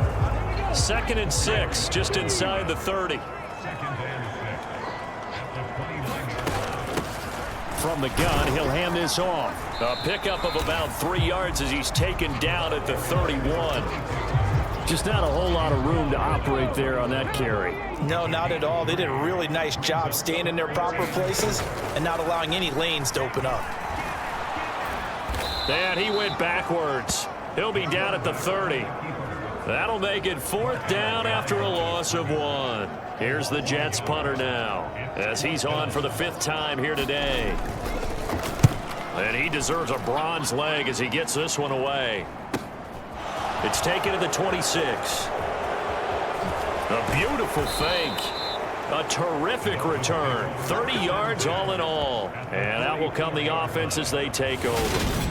S5: 2nd and 6, just inside the 30. From the gun, he'll hand this off. A pickup of about 3 yards as he's taken down at the 31. Just not a whole lot of room to operate there on that carry.
S3: No, not at all. They did a really nice job staying in their proper places and not allowing any lanes to open up.
S5: And he went backwards. He'll be down at the 30. That'll make it 4th down after a loss of 1. Here's the Jets punter now as he's on for the 5th time here today. And he deserves a bronze leg as he gets this one away. It's taken to the 26. A beautiful fake. A terrific return. 30 yards all in all. And out will come the offense as they take over.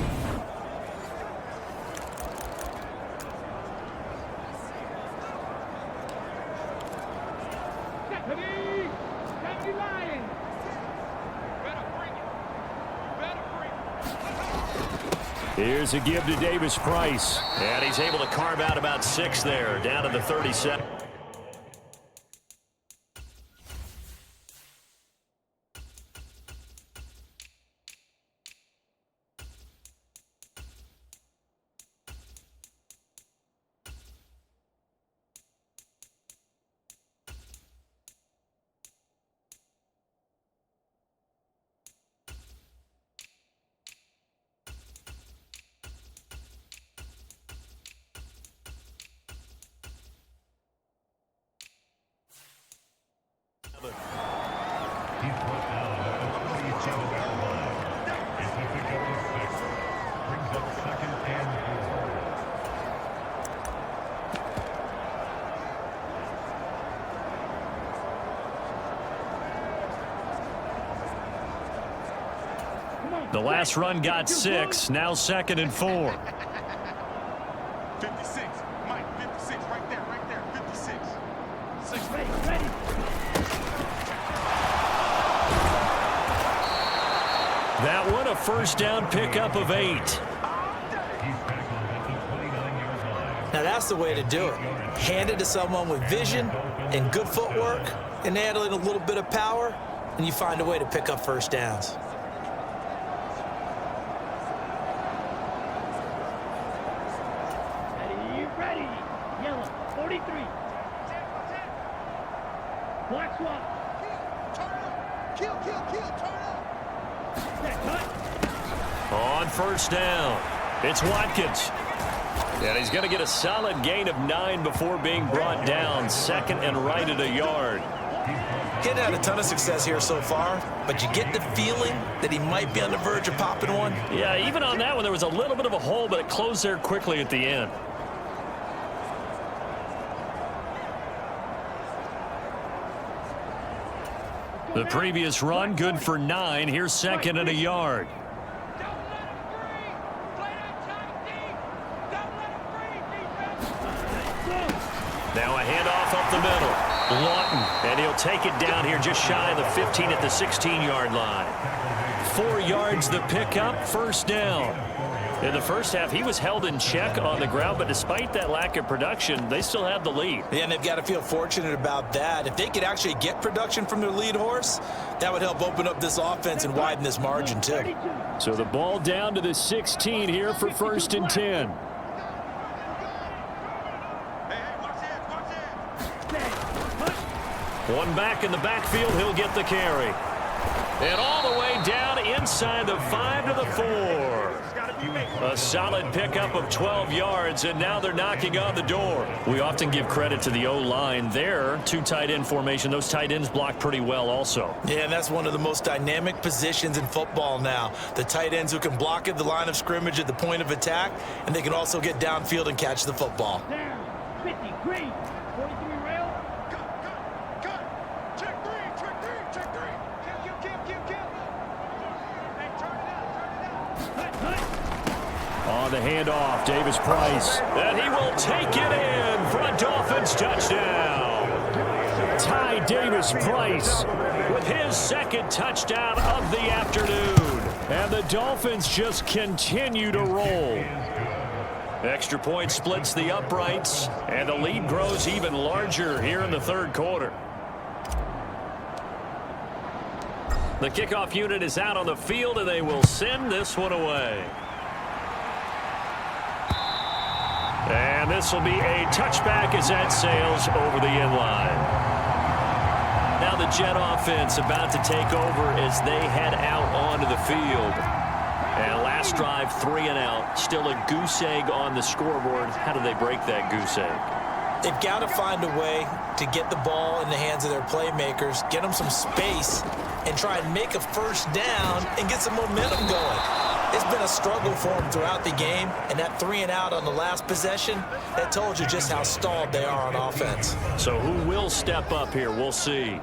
S5: Here's a give to Davis Price. And he's able to carve out about 6 there, down to the 37. The last run got 6, now 2nd and 4.
S7: 56, Mike, 56, right there, 56. 6, ready.
S5: That one, a 1st down pickup of 8.
S3: Now that's the way to do it. Hand it to someone with vision and good footwork and add in a little bit of power, and you find a way to pick up 1st downs.
S2: On first down, it's Watkins. And he's going to get a solid gain of 9 before being brought down. Second and right at a yard.
S3: He hadn't had a ton of success here so far, but you get the feeling that he might be on the verge of popping one.
S2: Yeah, even on that one, there was a little bit of a hole, but it closed there quickly at the end. The previous run, good for 9. Here's second and a yard. Now a handoff up the middle. Lawton, and he'll take it down here just shy of the 15 at the 16-yard line. 4 yards the pickup, first down. In the first half, he was held in check on the ground, but despite that lack of production, they still have the lead.
S3: Yeah, and they've got to feel fortunate about that. If they could actually get production from their lead horse, that would help open up this offense and widen this margin too.
S5: So the ball down to the 16 here for first and 10.
S2: One back in the backfield, he'll get the carry. And all the way down inside the 5 to the 4. A solid pickup of 12 yards, and now they're knocking on the door. We often give credit to the O-line there. 2 tight end formation. Those tight ends block pretty well also.
S3: Yeah, and that's one of the most dynamic positions in football now. The tight ends who can block at the line of scrimmage at the point of attack, and they can also get downfield and catch the football.
S7: 50, green, 43 rail. Cut. Check 3. Kill. Hey, turn it out.
S5: On the handoff, Davis Price.
S2: And he will take it in for a Dolphins touchdown.
S5: Ty Davis Price
S2: With his second touchdown of the afternoon.
S5: and the Dolphins just continue to roll.
S2: Extra point splits the uprights, and the lead grows even larger here in the third quarter. The kickoff unit is out on the field, and they will send this one away. And this will be a touchback as that sails over the end line. Now the Jet offense about to take over as they head out onto the field. And last drive, 3 and out. Still a goose egg on the scoreboard. How do they break that goose egg?
S3: They've got to find a way to get the ball in the hands of their playmakers, get them some space, and try and make a first down and get some momentum going. It's been a struggle for them throughout the game, and that 3 and out on the last possession, that told you just how stalled they are on offense.
S2: So who will step up here? We'll see.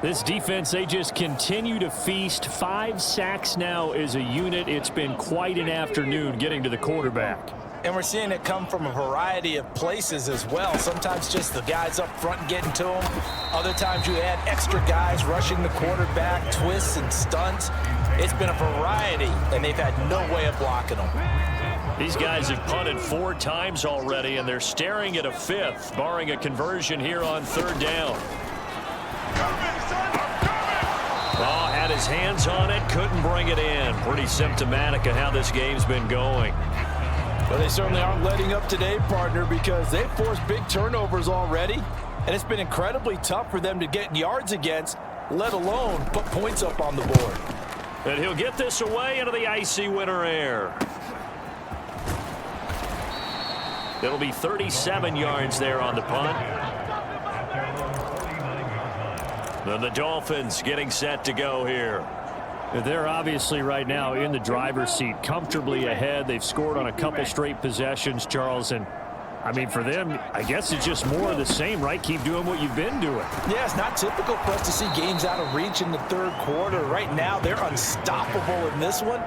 S5: This defense, they just continue to feast. 5 sacks now as a unit. It's been quite an afternoon getting to the quarterback.
S3: And we're seeing it come from a variety of places as well. Sometimes just the guys up front getting to them. Other times you add extra guys rushing the quarterback, twists and stunts. It's been a variety, and they've had no way of blocking them.
S2: These guys have punted 4 times already, and they're staring at a 5th, barring a conversion here on 3rd down. Oh, had his hands on it, couldn't bring it in. Pretty symptomatic of how this game's been going.
S4: Well, they certainly aren't letting up today, partner, because they've forced big turnovers already, and it's been incredibly tough for them to get yards against, let alone put points up on the board.
S2: And he'll get this away into the icy winter air. It'll be 37 yards there on the punt. Then the Dolphins getting set to go here.
S5: They're obviously right now in the driver's seat, comfortably ahead. They've scored on a couple straight possessions, Charles. And, I mean, for them, I guess it's just more of the same, right? Keep doing what you've been doing.
S3: Yeah, it's not typical for us to see games out of reach in the third quarter. Right now, they're unstoppable in this one.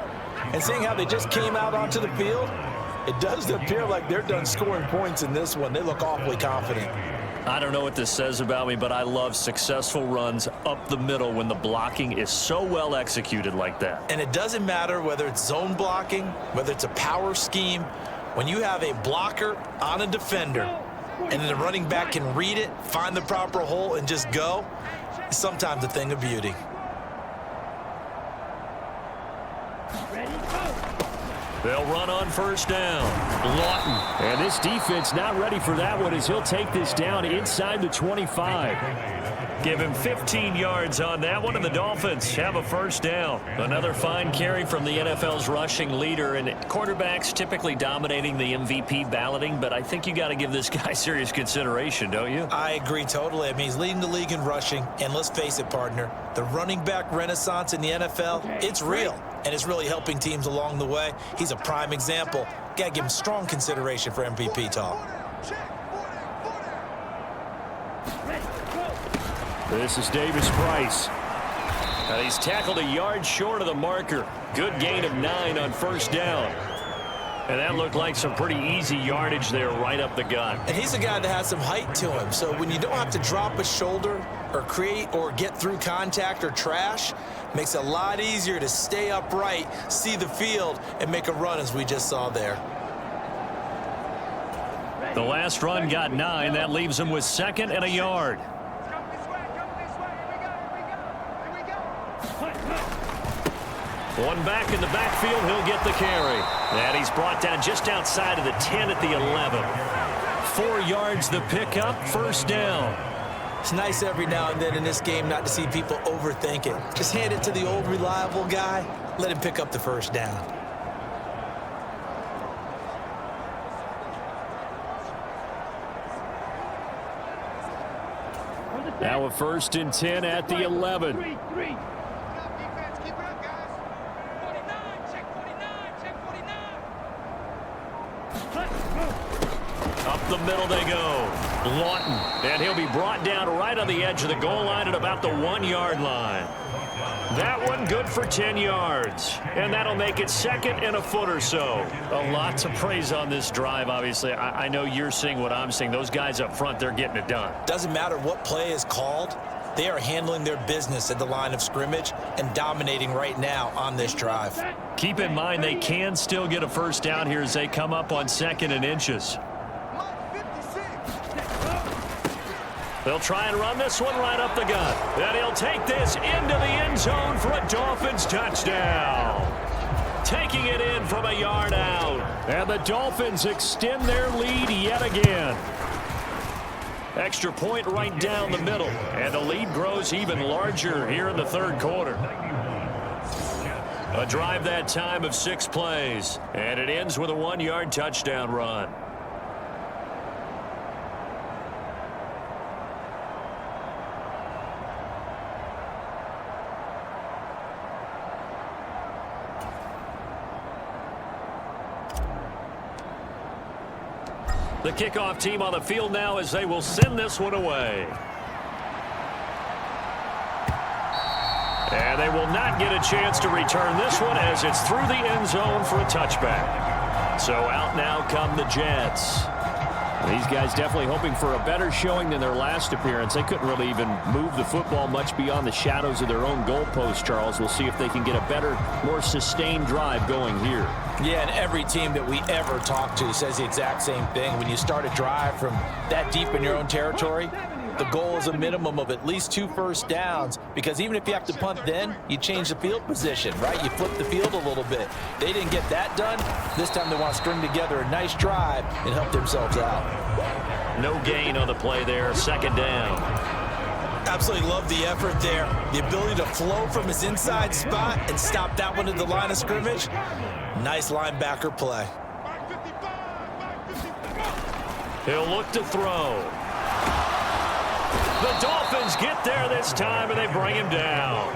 S3: And seeing how they just came out onto the field, it does appear like they're done scoring points in this one. They look awfully confident.
S2: I don't know what this says about me, but I love successful runs up the middle when the blocking is so well executed like that.
S3: And it doesn't matter whether it's zone blocking, whether it's a power scheme. When you have a blocker on a defender and then the running back can read it, find the proper hole, and just go, it's sometimes a thing of beauty.
S2: They'll run on first down. Lawton.
S5: And this defense not ready for that one as he'll take this down inside the 25.
S2: Give him 15 yards on that one, and the Dolphins have a first down. Another fine carry from the NFL's rushing leader, and quarterbacks typically dominating the MVP balloting, but I think you got to give this guy serious consideration, don't you?
S3: I agree totally. I mean, he's leading the league in rushing, and let's face it, partner, the running back renaissance in the NFL, it's real, and it's really helping teams along the way. He's a prime example. Got to give him strong consideration for MVP talk.
S5: This is Davis Price.
S2: He's tackled a yard short of the marker. Good gain of 9 on first down. And that looked like some pretty easy yardage there right up the gut.
S3: And he's a guy that has some height to him. So when you don't have to drop a shoulder or create or get through contact or trash, makes it a lot easier to stay upright, see the field, and make a run as we just saw there.
S2: The last run got 9. That leaves him with 2nd and a yard. One back in the backfield, he'll get the carry. And he's brought down just outside of the 10 at the 11. 4 yards the pickup, first down.
S3: It's nice every now and then in this game not to see people overthink it. Just hand it to the old reliable guy, let him pick up the first down.
S5: Now a 1st and 10 at the 11.
S2: Up the middle they go. Lawton, and he'll be brought down right on the edge of the goal line at about the 1-yard line. That one good for 10 yards, and that'll make it 2nd and a foot or so. A lot to praise on this drive, obviously. I know you're seeing what I'm seeing. Those guys up front, they're getting it done.
S3: Doesn't matter what play is called. They are handling their business at the line of scrimmage and dominating right now on this drive.
S2: Keep in mind they can still get a first down here as they come up on 2nd and inches. They'll try and run this one right up the gut. And he'll take this into the end zone for a Dolphins touchdown. Taking it in from a yard out.
S5: And the Dolphins extend their lead yet again.
S2: Extra point right down the middle. And the lead grows even larger here in the 3rd quarter. A drive that time of 6 plays. And it ends with a 1-yard touchdown run. The kickoff team on the field now as they will send this one away. And they will not get a chance to return this one as it's through the end zone for a touchback. So out now come the Jets.
S5: These guys definitely hoping for a better showing than their last appearance. They couldn't really even move the football much beyond the shadows of their own goalpost, Charles. We'll see if they can get a better, more sustained drive going here.
S3: Yeah, and every team that we ever talk to says the exact same thing. When you start a drive from that deep in your own territory, the goal is a minimum of at least 2 first downs, because even if you have to punt then, you change the field position, right? You flip the field a little bit. They didn't get that done. This time they want to string together a nice drive and help themselves out.
S2: No gain on the play there, 2nd down.
S3: Absolutely love the effort there. The ability to flow from his inside spot and stop that one at the line of scrimmage. Nice linebacker play.
S2: He'll look to throw. The Dolphins get there this time, and they bring him down.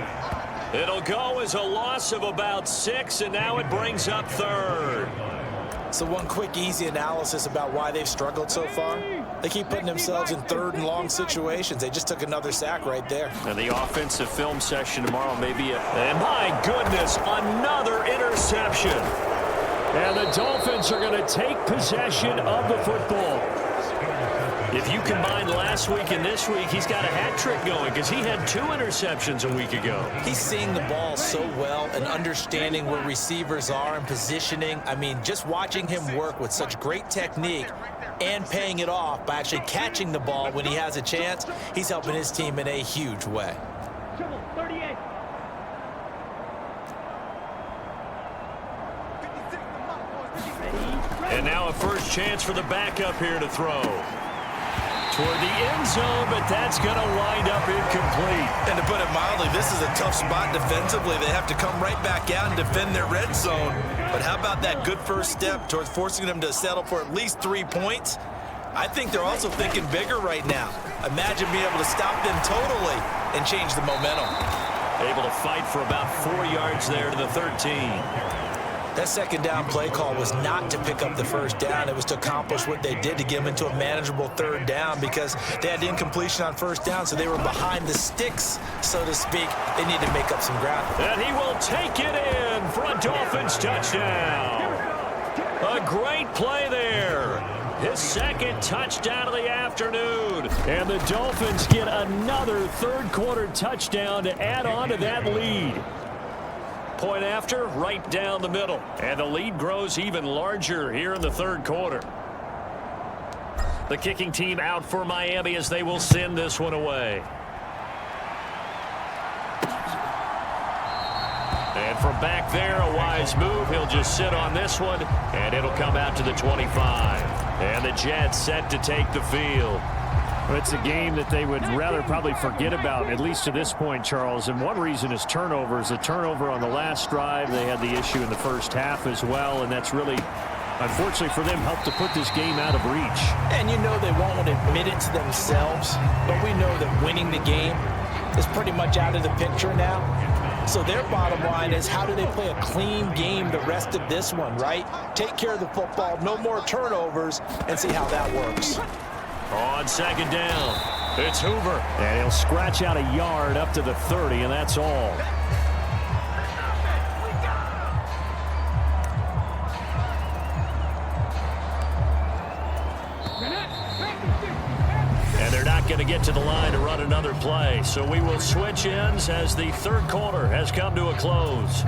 S2: It'll go as a loss of about 6, and now it brings up 3rd.
S3: So one quick, easy analysis about why they've struggled so far. They keep putting themselves in 3rd and long situations. They just took another sack right there.
S2: And the offensive film session tomorrow may be and my goodness, another interception.
S5: And the Dolphins are going to take possession of the football.
S2: If you combine last week and this week, he's got a hat trick going because he had 2 interceptions a week ago.
S3: He's seeing the ball so well and understanding where receivers are and positioning. I mean, just watching him work with such great technique and paying it off by actually catching the ball when he has a chance, he's helping his team in a huge way.
S2: And now a first chance for the backup here to throw. toward the end zone, but that's going to wind up incomplete.
S3: And to put it mildly, this is a tough spot defensively. They have to come right back out and defend their red zone. But how about that good first step towards forcing them to settle for at least 3 points? I think they're also thinking bigger right now. Imagine being able to stop them totally and change the momentum.
S2: Able to fight for about 4 yards there to the 13.
S3: That second down play call was not to pick up the first down. It was to accomplish what they did to get them into a manageable third down because they had incompletion on first down, so they were behind the sticks, so to speak. They need to make up some ground.
S2: And he will take it in for a Dolphins touchdown. A great play there. His second touchdown of the afternoon.
S5: And the Dolphins get another third-quarter touchdown to add on to that lead.
S2: Point after, right down the middle. And the lead grows even larger here in the third quarter. The kicking team out for Miami as they will send this one away. And from back there, a wise move. He'll just sit on this one, and it'll come out to the 25. And the Jets set to take the field.
S5: Well, it's a game that they would rather probably forget about, at least to this point, Charles. And one reason is turnovers. A turnover on the last drive. They had the issue in the first half as well, and that's really, unfortunately for them, helped to put this game out of reach.
S3: And you know they won't admit it to themselves, but we know that winning the game is pretty much out of the picture now. So their bottom line is, how do they play a clean game the rest of this one, right? Take care of the football, no more turnovers, and see how that works.
S2: On second down, it's Hoover.
S5: And he'll scratch out a yard up to the 30, and that's all.
S2: And they're not going to get to the line to run another play. So we will switch ends as the third quarter has come to a close.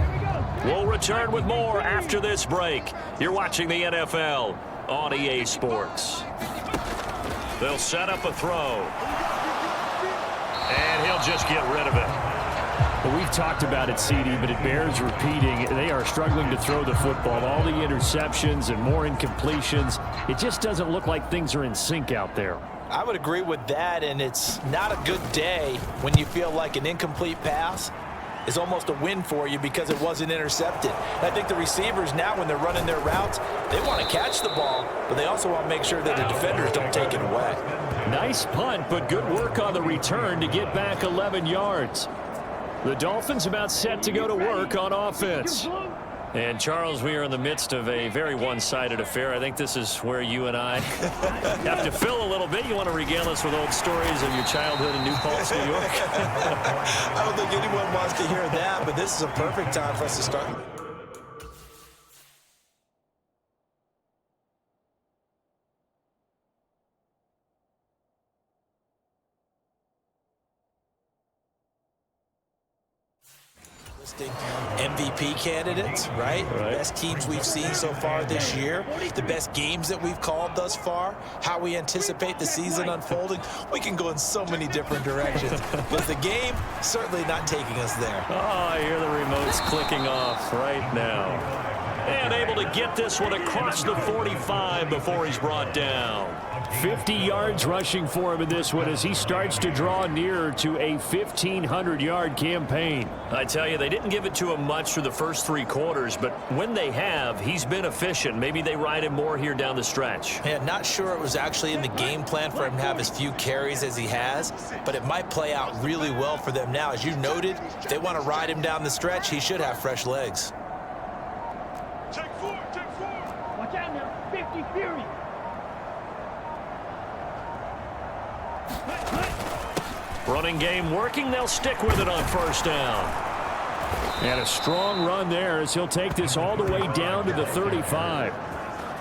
S2: We'll return with more after this break. You're watching the NFL on EA Sports. They'll set up a throw. And he'll just get rid of it.
S5: Well, we've talked about it, CD, but it bears repeating. They are struggling to throw the football. All the interceptions and more incompletions. It just doesn't look like things are in sync out there.
S3: I would agree with that, and it's not a good day when you feel like an incomplete pass is almost a win for you because it wasn't intercepted. And I think the receivers now, when they're running their routes, they want to catch the ball, but they also want to make sure that the defenders don't take it away.
S5: Nice punt, but good work on the return to get back 11 yards. The Dolphins about set to go to work on offense.
S2: And, Charles, we are in the midst of a very one-sided affair. I think this is where you and I have to fill a little bit. You want to regale us with old stories of your childhood in New Paltz, New York?
S3: I don't think anyone wants to hear that, but this is a perfect time for us to start. MVP candidates, right? Best teams we've seen so far this year, the best games that we've called thus far, how we anticipate the season unfolding. We can go in so many different directions, but the game certainly not taking us there.
S2: Oh, I hear the remotes clicking off right now. And able to get this one across the 45 before he's brought down.
S5: 50 yards rushing for him in this one as he starts to draw nearer to a 1,500-yard campaign.
S2: I tell you, they didn't give it to him much through the first 3 quarters, but when they have, he's been efficient. Maybe they ride him more here down the stretch.
S3: Yeah, not sure it was actually in the game plan for him to have as few carries as he has, but it might play out really well for them now. As you noted, if they want to ride him down the stretch, he should have fresh legs.
S7: Take four, take four.
S8: Watch out now, 50 Fury.
S2: Running game working. They'll stick with it on first down.
S5: And a strong run there as he'll take this all the way down to the 35.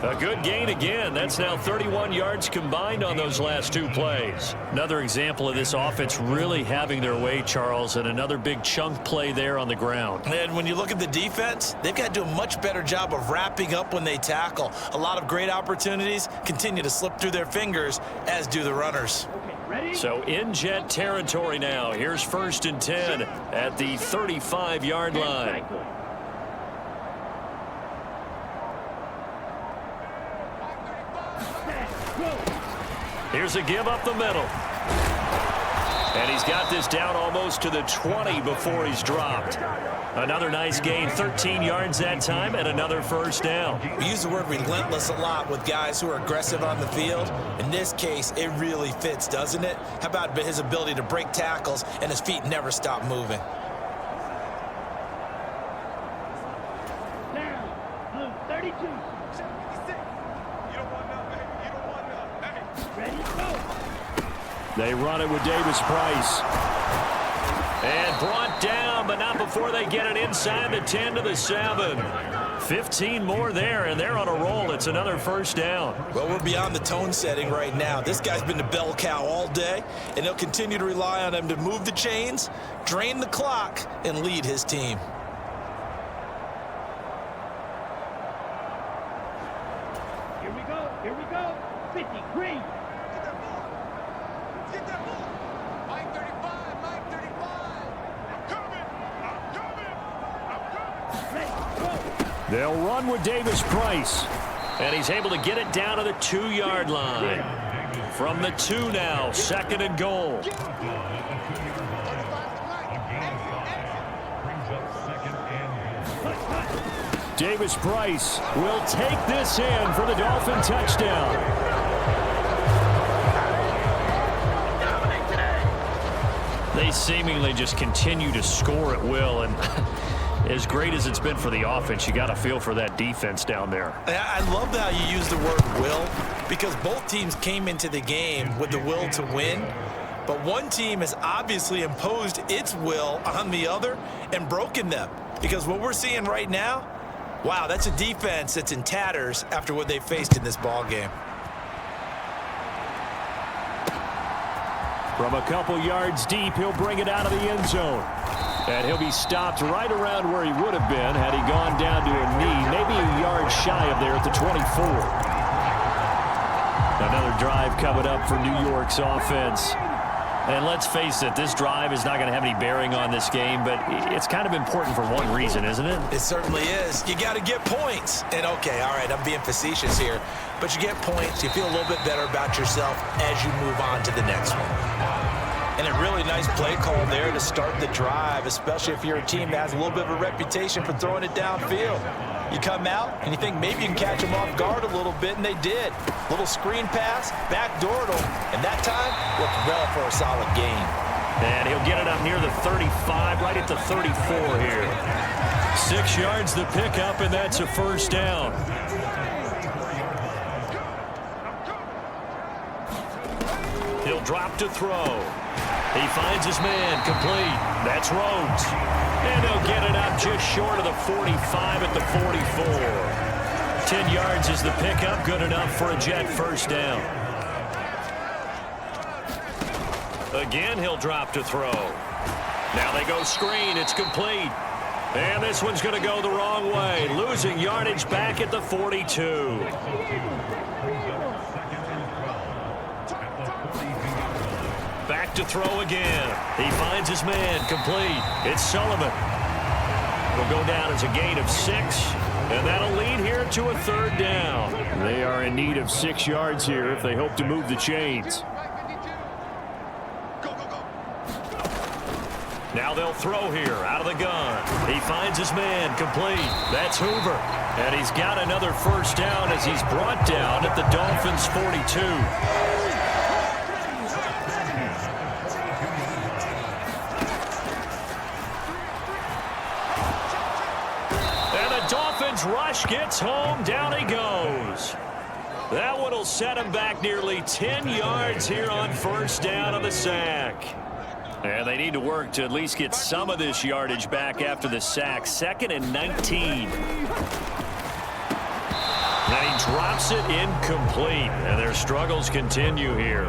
S2: A good gain again. That's now 31 yards combined on those last 2 plays. Another example of this offense really having their way, Charles, and another big chunk play there on the ground.
S3: And when you look at the defense, they've got to do a much better job of wrapping up when they tackle. A lot of great opportunities continue to slip through their fingers, as do the runners.
S2: So in Jet territory now. Here's 1st and 10 at the 35-yard line. Here's a give up the middle. And he's got this down almost to the 20 before he's dropped. Another nice gain, 13 yards that time, and another first down.
S3: We use the word relentless a lot with guys who are aggressive on the field. In this case, it really fits, doesn't it? How about his ability to break tackles and his feet never stop moving?
S8: Down. Blue 32.
S7: 56. You don't want none, baby. You don't want none. Hey.
S8: Ready, go.
S5: They run it with Davis Price.
S2: And brought down, but not before they get it inside the 10 to the 7. 15 more there, and they're on a roll. It's another first down.
S3: Well, we're beyond the tone setting right now. This guy's been the bell cow all day, and he'll continue to rely on him to move the chains, drain the clock, and lead his team.
S8: Here we go. Here we go. 50. Green.
S7: Get that ball. Get that ball. Mike 35. Mike 35. I'm coming. I'm coming. I'm coming.
S8: Ready, go.
S5: They'll run with Davis Price.
S2: And he's able to get it down to the 2-yard line. From the 2 now, 2nd and goal.
S5: Davis Price will take this in for the Dolphin touchdown.
S2: They seemingly just continue to score at will, and as great as it's been for the offense, you got to feel for that defense down there.
S3: I love how you use the word will, because both teams came into the game with the will to win, but one team has obviously imposed its will on the other and broken them. Because what we're seeing right now, wow, that's a defense that's in tatters after what they faced in this ball game.
S5: From a couple yards deep, he'll bring it out of the end zone. And he'll be stopped right around where he would have been had he gone down to a knee, maybe a yard shy of there at the 24. Another drive coming up for New York's offense. And let's face it, this drive is not going to have any bearing on this game, but it's kind of important for one reason, isn't it?
S3: It certainly is. You got to get points. And, okay, all right, I'm being facetious here, but you get points, you feel a little bit better about yourself as you move on to the next one. And a really nice play call there to start the drive, especially if you're a team that has a little bit of a reputation for throwing it downfield. You come out and you think maybe you can catch them off guard a little bit, and they did. Little screen pass, backdoored them, and that time looked well for a solid gain.
S2: And he'll get it up near the 35, right at the 34 here.
S5: 6 yards the pickup, and that's a first down.
S2: He'll drop to throw. He finds his man, complete. That's Rhodes. And he'll get it up just short of the 45 at the 44. 10 yards is the pickup, good enough for a Jet first down. Again, he'll drop to throw. Now they go screen, it's complete. And this one's going to go the wrong way, losing yardage back at the 42. Back to throw again. He finds his man, complete. It's Sullivan. Will go down as a gain of 6, and that'll lead here to a 3rd down.
S5: They are in need of 6 yards here if they hope to move the chains.
S2: Now they'll throw here out of the gun. He finds his man, complete. That's Hoover. And he's got another first down as he's brought down at the Dolphins' 42. Rush gets home, down he goes. That one will set him back nearly 10 yards here on first down of the sack. And they need to work to at least get some of this yardage back after the sack. 2nd and 19. And he drops it incomplete, and their struggles continue here.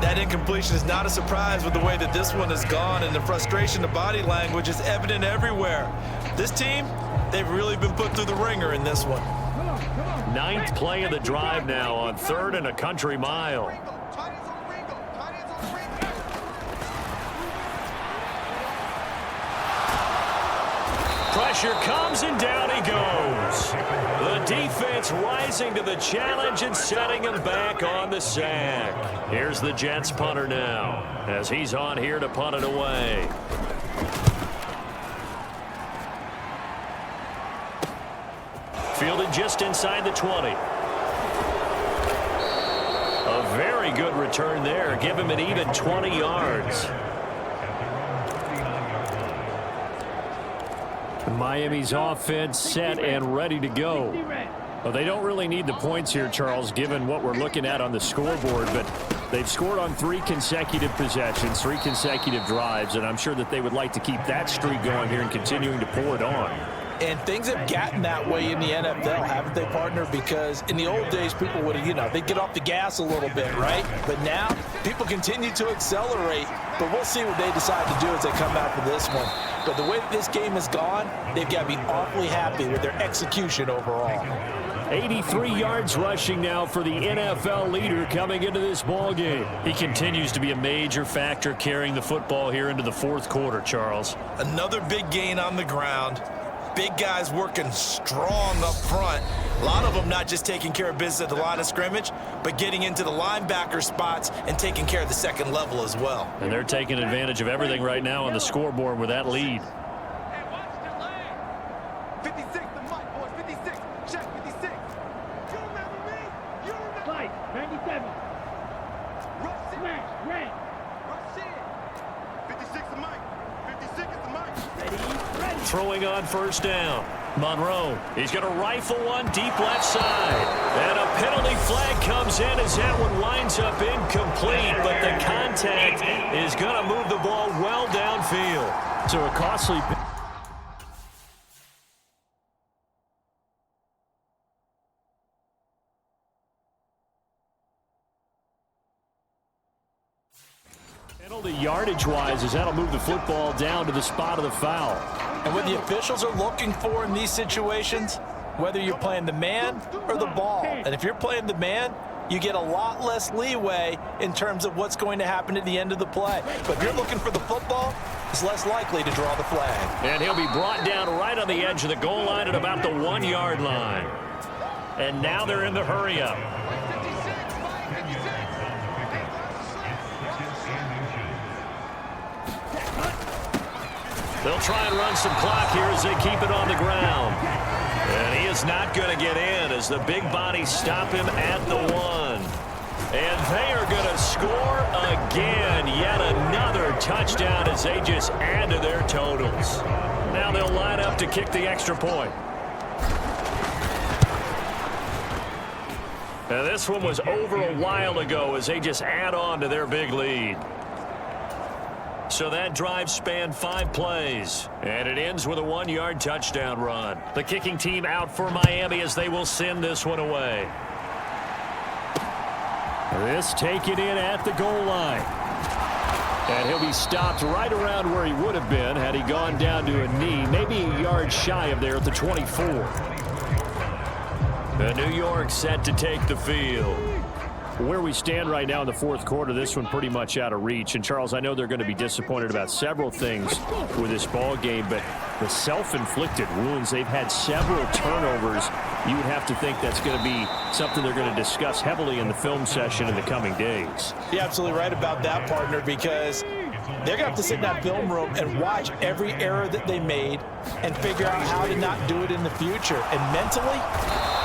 S3: That incompletion is not a surprise with the way that this one has gone, and the frustration, the body language is evident everywhere. This team, they've really been put through the ringer in this one.
S2: 9th play of the drive now on 3rd and a country mile. Pressure comes, and down he goes. The defense rising to the challenge and setting him back on the sack. Here's the Jets punter now, as he's on here to punt it away. Fielded just inside the 20. A very good return there. Give him an even 20 yards.
S5: Miami's offense set and ready to go. Well, they don't really need the points here, Charles, given what we're looking at on the scoreboard, but they've scored on 3 consecutive possessions, 3 consecutive drives, and I'm sure that they would like to keep that streak going here and continuing to pour it on.
S3: And things have gotten that way in the NFL, haven't they, partner? Because in the old days, people would have, they'd get off the gas a little bit, right? But now, people continue to accelerate. But we'll see what they decide to do as they come out for this one. But the way that this game has gone, they've got to be awfully happy with their execution overall.
S5: 83 yards rushing now for the NFL leader coming into this ball game.
S2: He continues to be a major factor carrying the football here into the fourth quarter, Charles.
S3: Another big gain on the ground. Big guys working strong up front. A lot of them not just taking care of business at the line of scrimmage, but getting into the linebacker spots and taking care of the second level as well.
S2: And they're taking advantage of everything right now on the scoreboard with that lead.
S7: Hey, watch the lane. 56, the mic, boys. 56. Check 56. You remember me? You remember
S8: Fight, 97.
S7: Rush it.
S8: Smash, red.
S7: Rush it. 56 the mic. 56 is the mic.
S8: Ready.
S2: Throwing on first down. Monroe, he's going to rifle one deep left side. And a penalty flag comes in as that one winds up incomplete, but the contact is going to move the ball well downfield.
S5: So a costly... penalty yardage-wise as that'll move the football down to the spot of the foul.
S3: And what the officials are looking for in these situations, whether you're playing the man or the ball, and if you're playing the man, you get a lot less leeway in terms of what's going to happen at the end of the play. But if you're looking for the football, it's less likely to draw the flag.
S2: And he'll be brought down right on the edge of the goal line at about the 1-yard line. And now they're in the hurry-up. They'll try and run some clock here as they keep it on the ground. And he is not going to get in as the big bodies stop him at the 1. And they are going to score again. Yet another touchdown as they just add to their totals. Now they'll line up to kick the extra point. Now this one was over a while ago as they just add on to their big lead. So that drive spanned 5 plays, and it ends with a 1-yard touchdown run. The kicking team out for Miami as they will send this one away.
S5: This taken in at the goal line. And he'll be stopped right around where he would have been had he gone down to a knee, maybe a yard shy of there at the 24.
S2: The New York set to take the field.
S5: Where we stand right now in the fourth quarter, this one pretty much out of reach. And, Charles, I know they're going to be disappointed about several things with this ball game, but the self-inflicted wounds, they've had several turnovers. You would have to think that's going to be something they're going to discuss heavily in the film session in the coming days.
S3: You're absolutely right about that, partner, because they're going to have to sit in that film room and watch every error that they made and figure out how to not do it in the future. And mentally,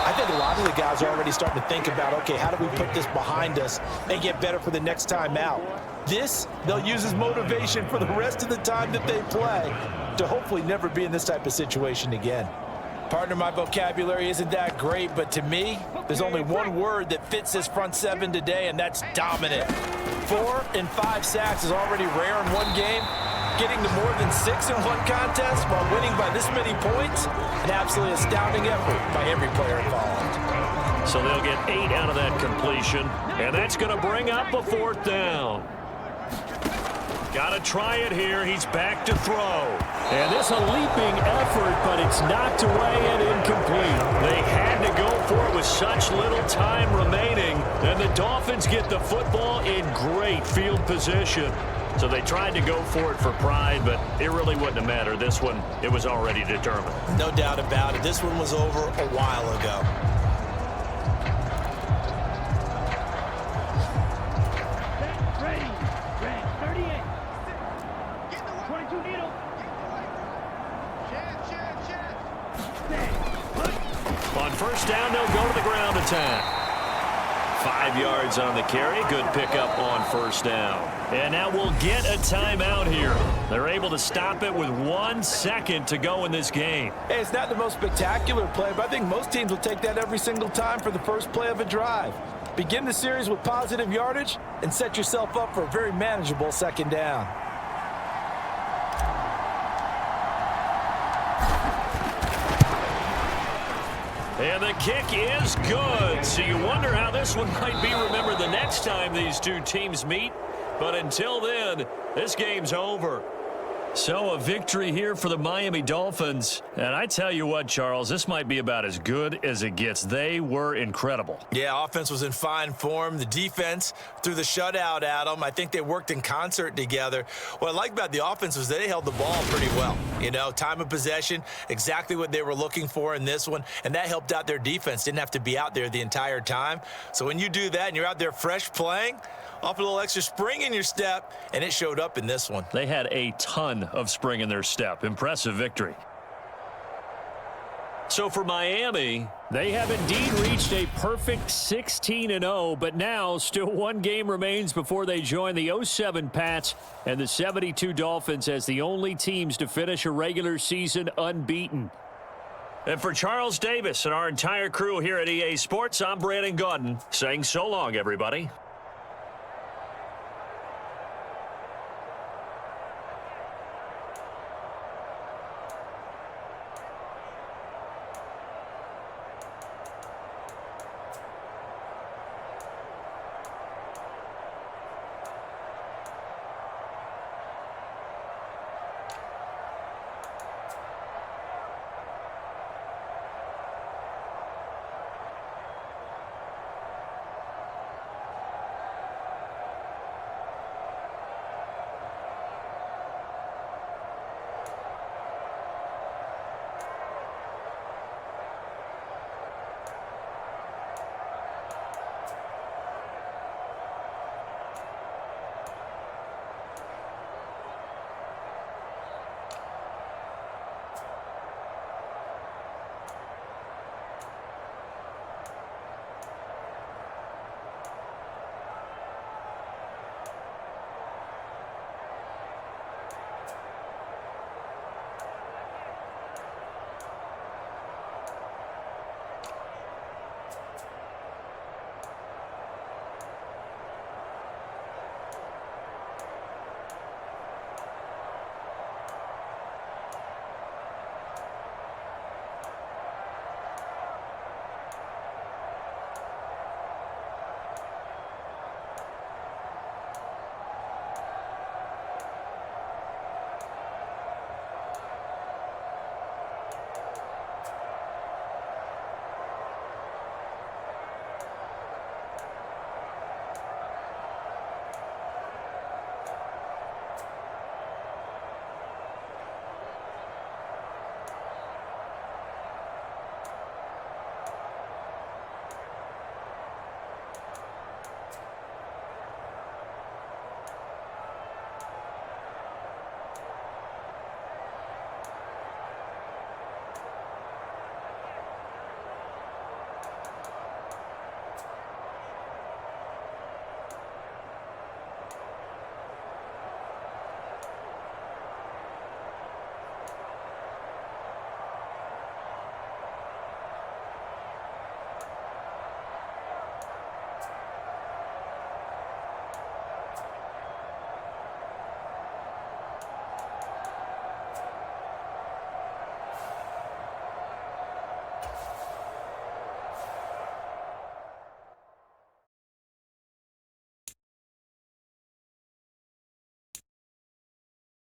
S3: I think a lot of the guys are already starting to think about, okay, how do we put this behind us and get better for the next time out? This, they'll use as motivation for the rest of the time that they play to hopefully never be in this type of situation again. Partner, my vocabulary isn't that great, but to me, there's only one word that fits this front seven today, and that's dominant. 4 and 5 sacks is already rare in one game. Getting to more than 6 in one contest while winning by this many points, an absolutely astounding effort by every player involved.
S2: So they'll get 8 out of that completion, and that's going to bring up a 4th down. Got to try it here. He's back to throw.
S5: And this a leaping effort, but it's knocked away and incomplete.
S2: They had to go for it with such little time remaining, and the Dolphins get the football in great field position. So they tried to go for it for pride, but it really wouldn't have mattered. This one, it was already determined.
S3: No doubt about it. This one was over a while ago.
S8: Ready. Red 38. 22 needle. Set. Put.
S2: On first down, they'll go to the ground attack. 5 yards on the carry. Good pickup on first down.
S5: And now we'll get a timeout here. They're able to stop it with 1 second to go in this game.
S3: Hey, it's not the most spectacular play, but I think most teams will take that every single time for the first play of a drive. Begin the series with positive yardage and set yourself up for a very manageable second down.
S2: And the kick is good. So you wonder how this one might be remembered the next time these two teams meet. But until then, this game's over.
S5: So a victory here for the Miami Dolphins. And I tell you what, Charles, this might be about as good as it gets. They were incredible.
S3: Yeah, offense was in fine form. The defense threw the shutout at them. I think they worked in concert together. What I like about the offense was they held the ball pretty well. You know, time of possession, exactly what they were looking for in this one, and that helped out their defense. Didn't have to be out there the entire time. So when you do that and you're out there fresh playing, off a little extra spring in your step, and it showed up in this one.
S5: They had a ton of spring in their step. Impressive victory. So for Miami, they have indeed reached a perfect 16-0, but now still one game remains before they join the 07 Pats and the 72 Dolphins as the only teams to finish a regular season unbeaten.
S2: And for Charles Davis and our entire crew here at EA Sports, I'm Brandon Gaudin saying so long, everybody.